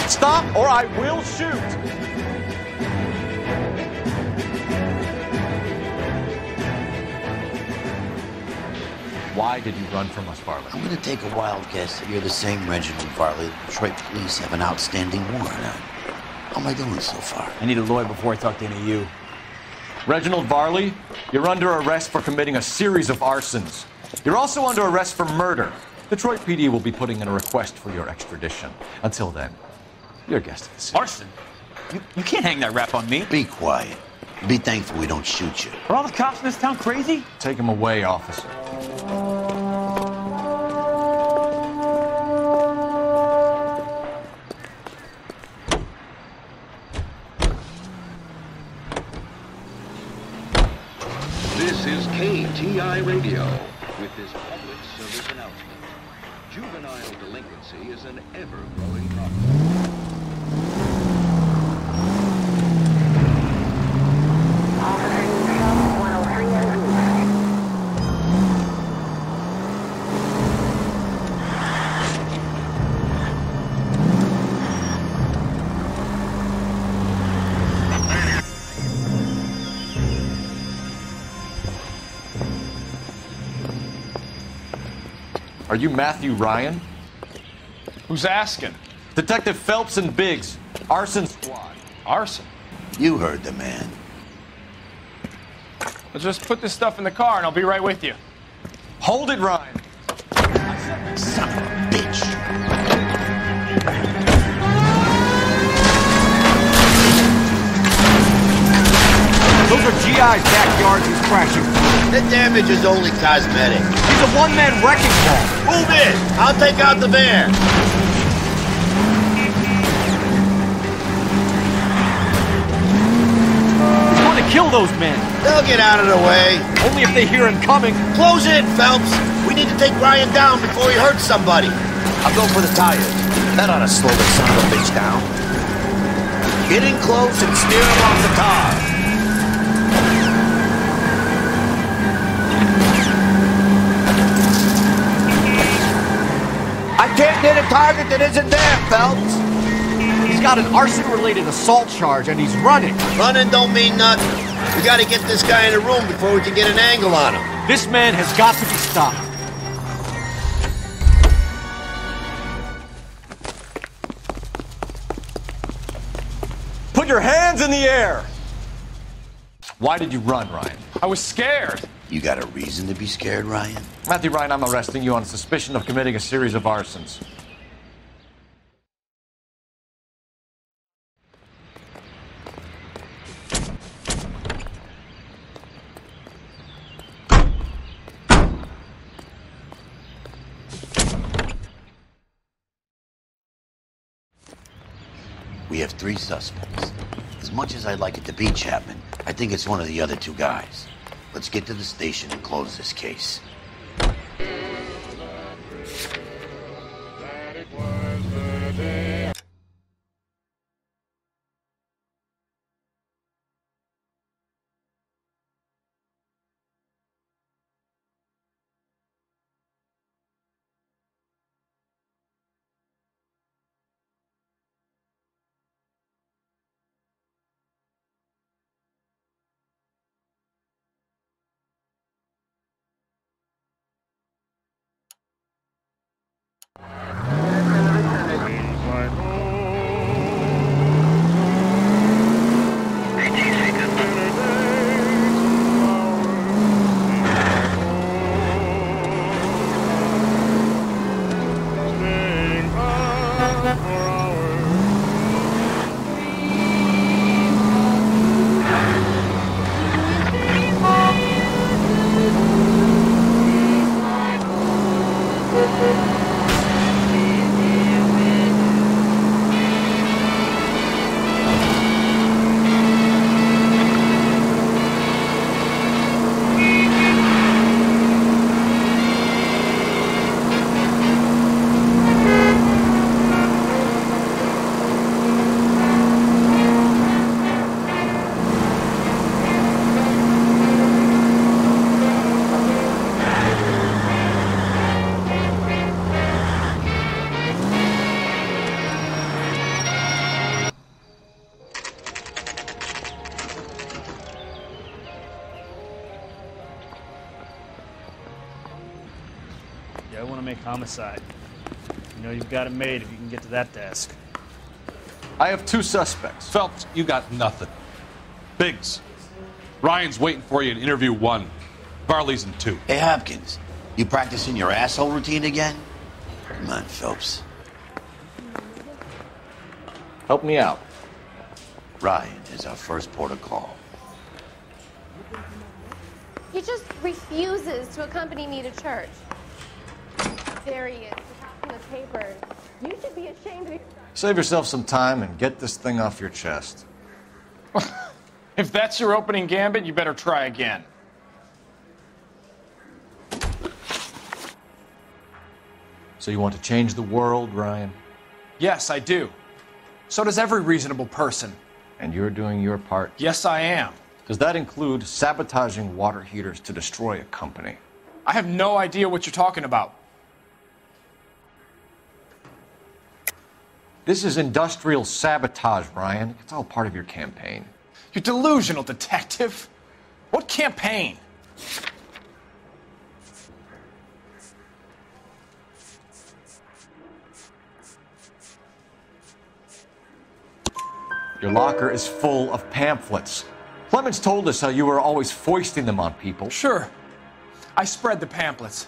Stop or I will shoot! Why did you run from us, Varley? I'm gonna take a wild guess that you're the same Reginald Varley the Detroit police have an outstanding warrant on. How am I doing so far? I need a lawyer before I talk to any of you. Reginald Varley, you're under arrest for committing a series of arsons. You're also under arrest for murder. Detroit PD will be putting in a request for your extradition. Until then, you're a guest of the city. Arson? You can't hang that rap on me. Be quiet. Be thankful we don't shoot you. Are all the cops in this town crazy? Take him away, officer. This is KTI Radio with this public service announcement. Juvenile delinquency is an ever-growing problem. Are you Matthew Ryan? Who's asking? Detective Phelps and Biggs, arson squad. Arson? You heard the man. Let's just put this stuff in the car and I'll be right with you. Hold it, Ryan. Son of a bitch. Those are GI's backyards he's crashing through. The damage is only cosmetic. He's a one-man wrecking ball. Move in! I'll take out the van. He's going to kill those men. They'll get out of the way. Only if they hear him coming. Close in, Phelps. We need to take Ryan down before he hurts somebody. I'll go for the tires. That ought to slow the son of a bitch down. Get in close and steer him off the car. I can't hit a target that isn't there, Phelps. He's got an arson-related assault charge, and he's running. Running don't mean nothing. We gotta get this guy in the room before we can get an angle on him. This man has got to be stopped. Put your hands in the air! Why did you run, Ryan? I was scared. You got a reason to be scared, Ryan? Matthew Ryan, I'm arresting you on suspicion of committing a series of arsons. We have 3 suspects. As much as I'd like it to be Chapman, I think it's one of the other 2 guys. Let's get to the station and close this case. I want to make homicide. You know you've got it made if you can get to that desk. I have 2 suspects. Phelps, you got nothing. Biggs, Ryan's waiting for you in interview 1. Varley's in 2. Hey, Hopkins, you practicing your asshole routine again? Come on, Phelps. Help me out. Ryan is our first port of call. He just refuses to accompany me to church. There he is, in the papers. You should be ashamed of yourself. Save yourself some time and get this thing off your chest. If that's your opening gambit, you better try again. So you want to change the world, Ryan? Yes, I do. So does every reasonable person. And you're doing your part? Yes, I am. Does that include sabotaging water heaters to destroy a company? I have no idea what you're talking about. This is industrial sabotage, Ryan. It's all part of your campaign. You're delusional, detective. What campaign? Your locker is full of pamphlets. Clemens told us how you were always foisting them on people. Sure. I spread the pamphlets.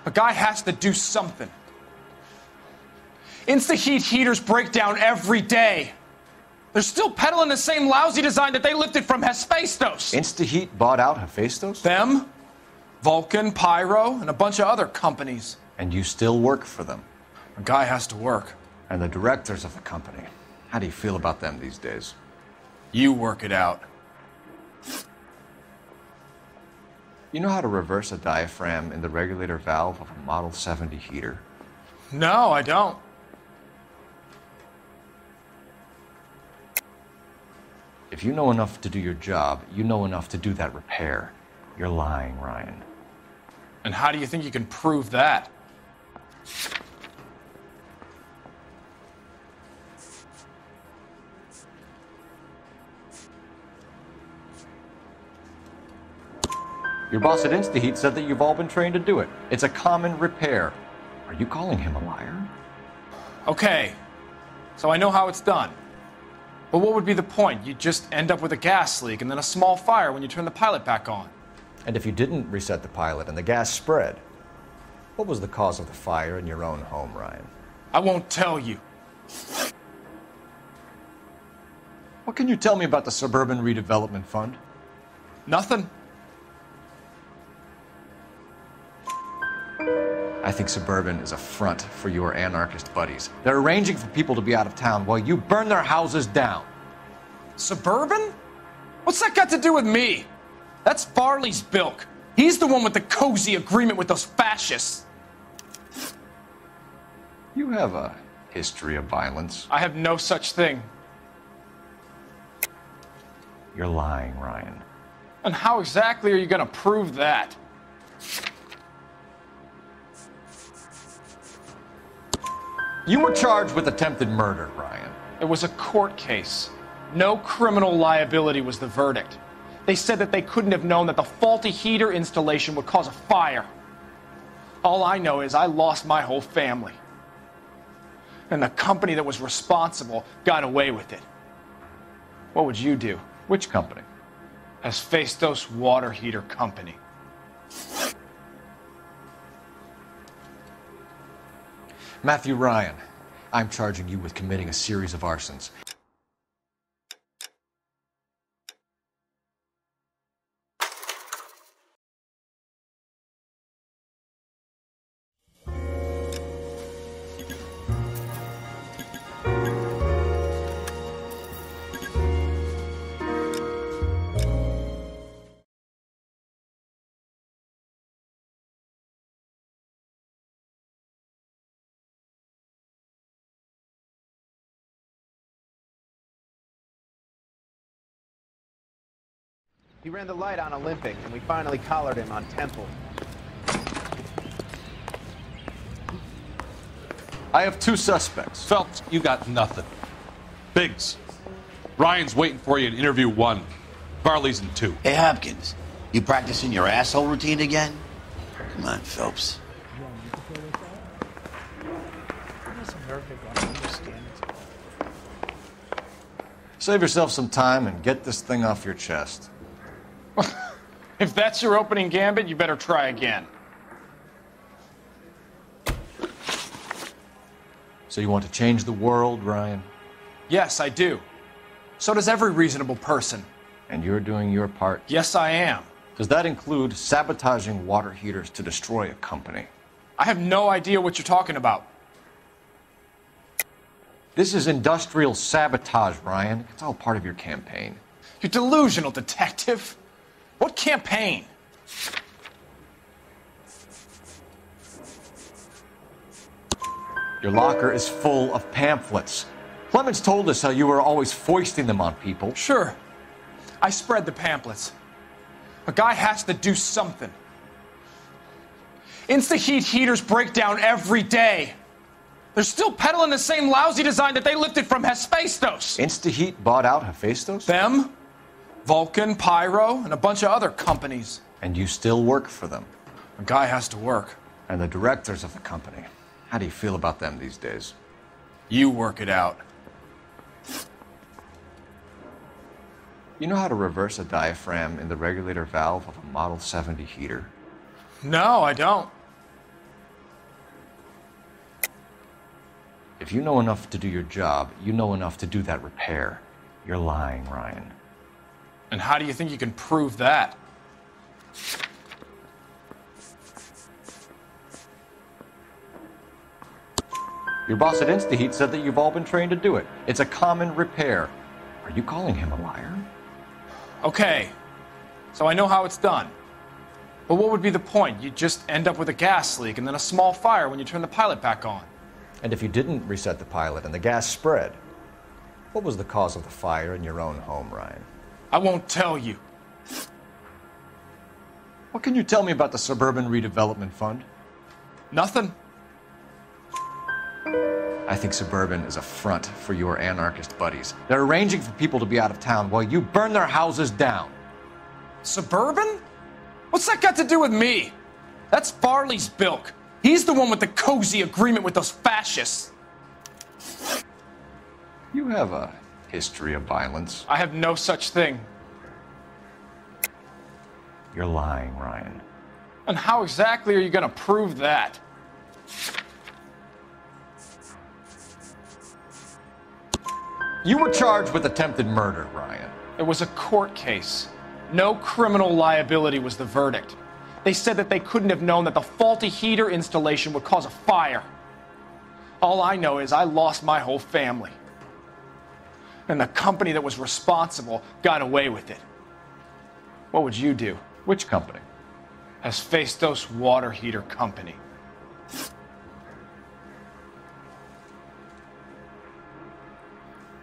A guy has to do something. Insta-heat heaters break down every day. They're still peddling the same lousy design that they lifted from Hephaestus. Insta-heat bought out Hephaestus? Them, Vulcan, Pyro, and a bunch of other companies. And you still work for them? A guy has to work. And the directors of the company. How do you feel about them these days? You work it out. You know how to reverse a diaphragm in the regulator valve of a Model 70 heater? No, I don't. If you know enough to do your job, you know enough to do that repair. You're lying, Ryan. And how do you think you can prove that? Your boss at InstaHeat said that you've all been trained to do it. It's a common repair. Are you calling him a liar? Okay, so I know how it's done. But what would be the point? You'd just end up with a gas leak and then a small fire when you turn the pilot back on. And if you didn't reset the pilot and the gas spread, what was the cause of the fire in your own home, Ryan? I won't tell you. What can you tell me about the Suburban Redevelopment Fund? Nothing. I think Suburban is a front for your anarchist buddies. They're arranging for people to be out of town while you burn their houses down. Suburban? What's that got to do with me? That's Varley's bilk. He's the one with the cozy agreement with those fascists. You have a history of violence. I have no such thing. You're lying, Ryan. And how exactly are you going to prove that? You were charged with attempted murder, Ryan. It was a court case. No criminal liability was the verdict. They said that they couldn't have known that the faulty heater installation would cause a fire. All I know is I lost my whole family. And the company that was responsible got away with it. What would you do? Which company? Hephaestus Water Heater Company. Matthew Ryan, I'm charging you with committing a series of arsons. He ran the light on Olympic, and we finally collared him on Temple. I have 2 suspects. Phelps, you got nothing. Biggs, Ryan's waiting for you in interview 1. Varley's in 2. Hey, Hopkins, you practicing your asshole routine again? Come on, Phelps. gonna understand it. Save yourself some time and get this thing off your chest. If that's your opening gambit, you better try again. So you want to change the world, Ryan? Yes, I do. So does every reasonable person. And you're doing your part? Yes, I am. Does that include sabotaging water heaters to destroy a company? I have no idea what you're talking about. This is industrial sabotage, Ryan. It's all part of your campaign. You're delusional, detective. What campaign? Your locker is full of pamphlets. Clemens told us how you were always foisting them on people. Sure. I spread the pamphlets. A guy has to do something. Insta-heat heaters break down every day. They're still peddling the same lousy design that they lifted from Hephaestus. Insta-heat bought out Hephaestus? Them, Vulcan, Pyro, and a bunch of other companies. And you still work for them? A guy has to work. And the directors of the company. How do you feel about them these days? You work it out. You know how to reverse a diaphragm in the regulator valve of a Model 70 heater? No, I don't. If you know enough to do your job, you know enough to do that repair. You're lying, Ryan. And how do you think you can prove that? Your boss at InstaHeat said that you've all been trained to do it. It's a common repair. Are you calling him a liar? Okay, so I know how it's done. But what would be the point? You'd just end up with a gas leak and then a small fire when you turn the pilot back on. And if you didn't reset the pilot and the gas spread, what was the cause of the fire in your own home, Ryan? I won't tell you. What can you tell me about the Suburban Redevelopment Fund? Nothing. I think Suburban is a front for your anarchist buddies. They're arranging for people to be out of town while you burn their houses down. Suburban? What's that got to do with me? That's Farley's bilk. He's the one with the cozy agreement with those fascists. You have a history of violence. I have no such thing. You're lying, Ryan. And how exactly are you going to prove that? You were charged with attempted murder, Ryan. It was a court case. No criminal liability was the verdict. They said that they couldn't have known that the faulty heater installation would cause a fire. All I know is I lost my whole family. And the company that was responsible got away with it. What would you do? Which company? Hephaestus Water Heater Company.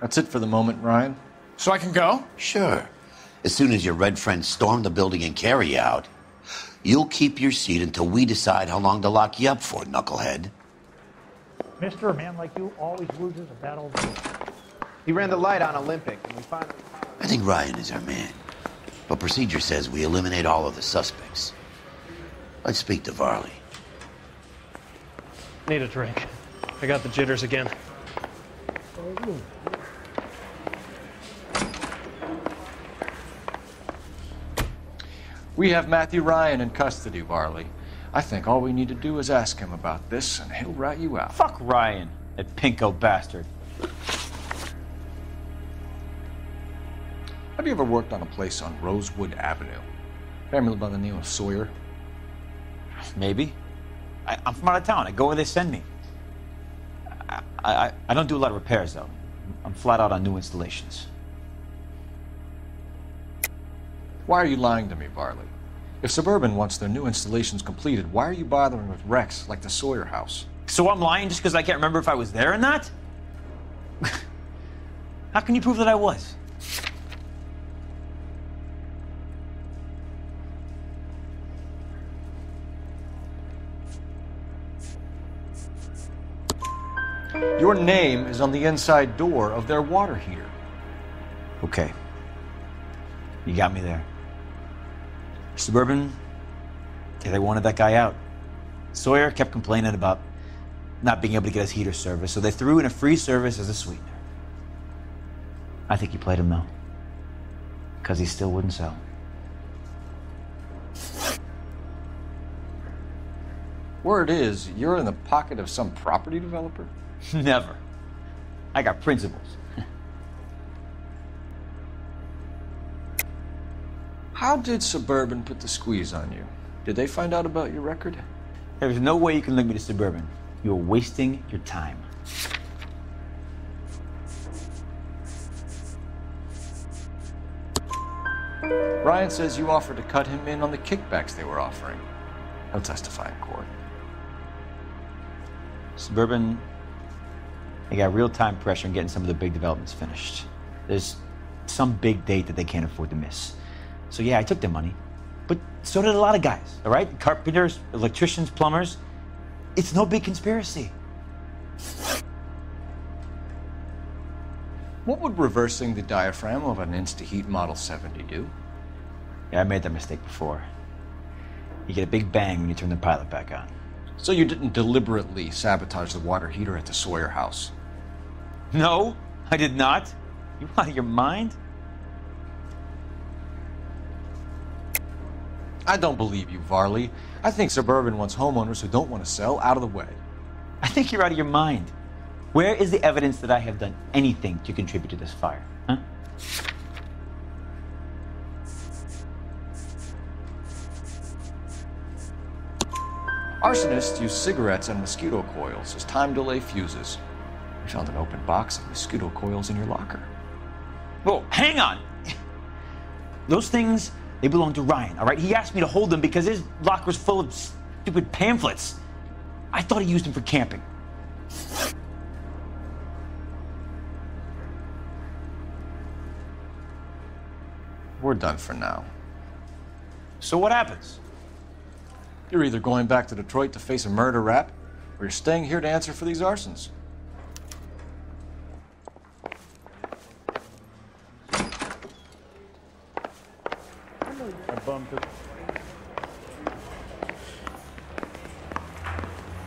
That's it for the moment, Ryan. So I can go? Sure. As soon as your red friends storm the building and carry you out, you'll keep your seat until we decide how long to lock you up for, knucklehead. Mister, a man like you always loses a battle. He ran the light on Olympic, and we finally... I think Ryan is our man. But procedure says we eliminate all of the suspects. Let's speak to Varley. Need a drink. I got the jitters again. We have Matthew Ryan in custody, Varley. I think all we need to do is ask him about this, and he'll rat you out. Fuck Ryan, that pinko bastard. Have you ever worked on a place on Rosewood Avenue? Family by the name of Sawyer? Maybe. I'm from out of town. I go where they send me. I don't do a lot of repairs, though. I'm flat out on new installations. Why are you lying to me, Varley? If Suburban wants their new installations completed, why are you bothering with wrecks like the Sawyer house? So I'm lying just because I can't remember if I was there or not? How can you prove that I was? Your name is on the inside door of their water heater. Okay. You got me there. Suburban, they wanted that guy out. Sawyer kept complaining about not being able to get his heater service, so they threw in a free service as a sweetener. I think he played him, though, because he still wouldn't sell. Word is, you're in the pocket of some property developer? Never. I got principles. How did Suburban put the squeeze on you? Did they find out about your record? There's no way you can link me to Suburban. You're wasting your time. Ryan says you offered to cut him in on the kickbacks they were offering. He'll testify in court. Suburban, they got real-time pressure on getting some of the big developments finished. There's some big date that they can't afford to miss. So yeah, I took their money. But so did a lot of guys, all right? Carpenters, electricians, plumbers. It's no big conspiracy. What would reversing the diaphragm of an Insta-Heat Model 70 do? Yeah, I made that mistake before. You get a big bang when you turn the pilot back on. So you didn't deliberately sabotage the water heater at the Sawyer house? No, I did not. You out of your mind? I don't believe you, Varley. I think Suburban wants homeowners who don't want to sell out of the way. I think you're out of your mind. Where is the evidence that I have done anything to contribute to this fire, huh? Arsonists use cigarettes and mosquito coils as time delay fuses. We found an open box of mosquito coils in your locker. Whoa, hang on! Those things, they belong to Ryan, all right? He asked me to hold them because his locker's full of stupid pamphlets. I thought he used them for camping. We're done for now. So what happens? You're either going back to Detroit to face a murder rap, or you're staying here to answer for these arsons. I bumped it.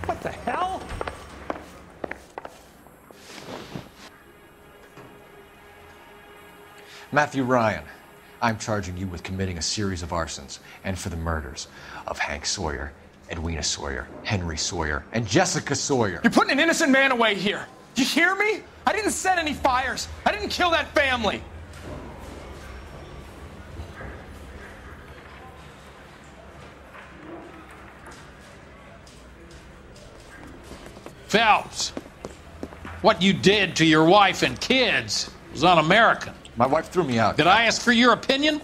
What the hell? Matthew Ryan, I'm charging you with committing a series of arsons and for the murders of Hank Sawyer, Edwina Sawyer, Henry Sawyer, and Jessica Sawyer. You're putting an innocent man away here. You hear me? I didn't set any fires. I didn't kill that family. Phelps, what you did to your wife and kids was un-American. My wife threw me out. Did I ask for your opinion?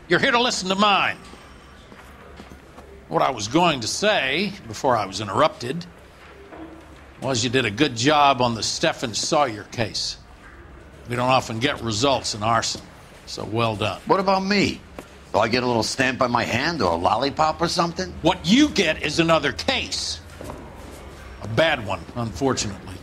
You're here to listen to mine. What I was going to say, before I was interrupted, was you did a good job on the Stephen Sawyer case. We don't often get results in arson, so well done. What about me? Do I get a little stamp by my hand or a lollipop or something? What you get is another case. A bad one, unfortunately.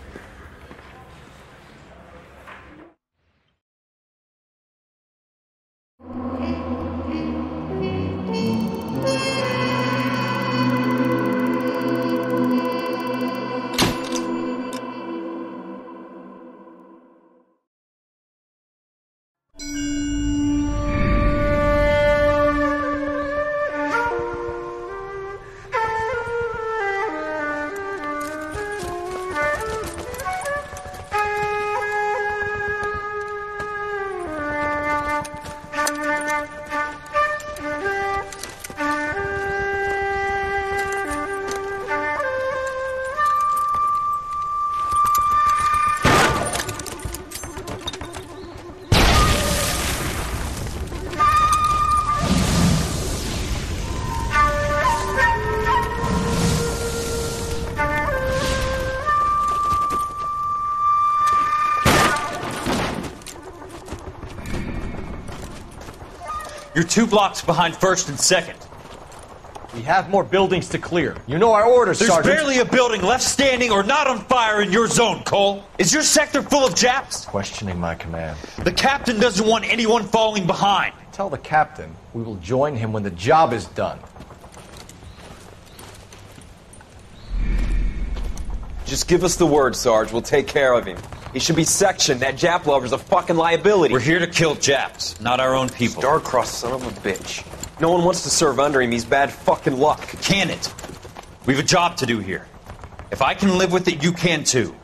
You're 2 blocks behind 1st and 2nd. We have more buildings to clear. You know our orders, There's Sergeant. barely a building left standing or not on fire in your zone, Cole. Is your sector full of Japs? Questioning my command. The captain doesn't want anyone falling behind. Tell the captain we will join him when the job is done. Just give us the word, Sarge. We'll take care of him. He should be sectioned. That Jap lover's a fucking liability. We're here to kill Japs, not our own people. Star-crossed son of a bitch. No one wants to serve under him. He's bad fucking luck. Can it? We've a job to do here. If I can live with it, you can too.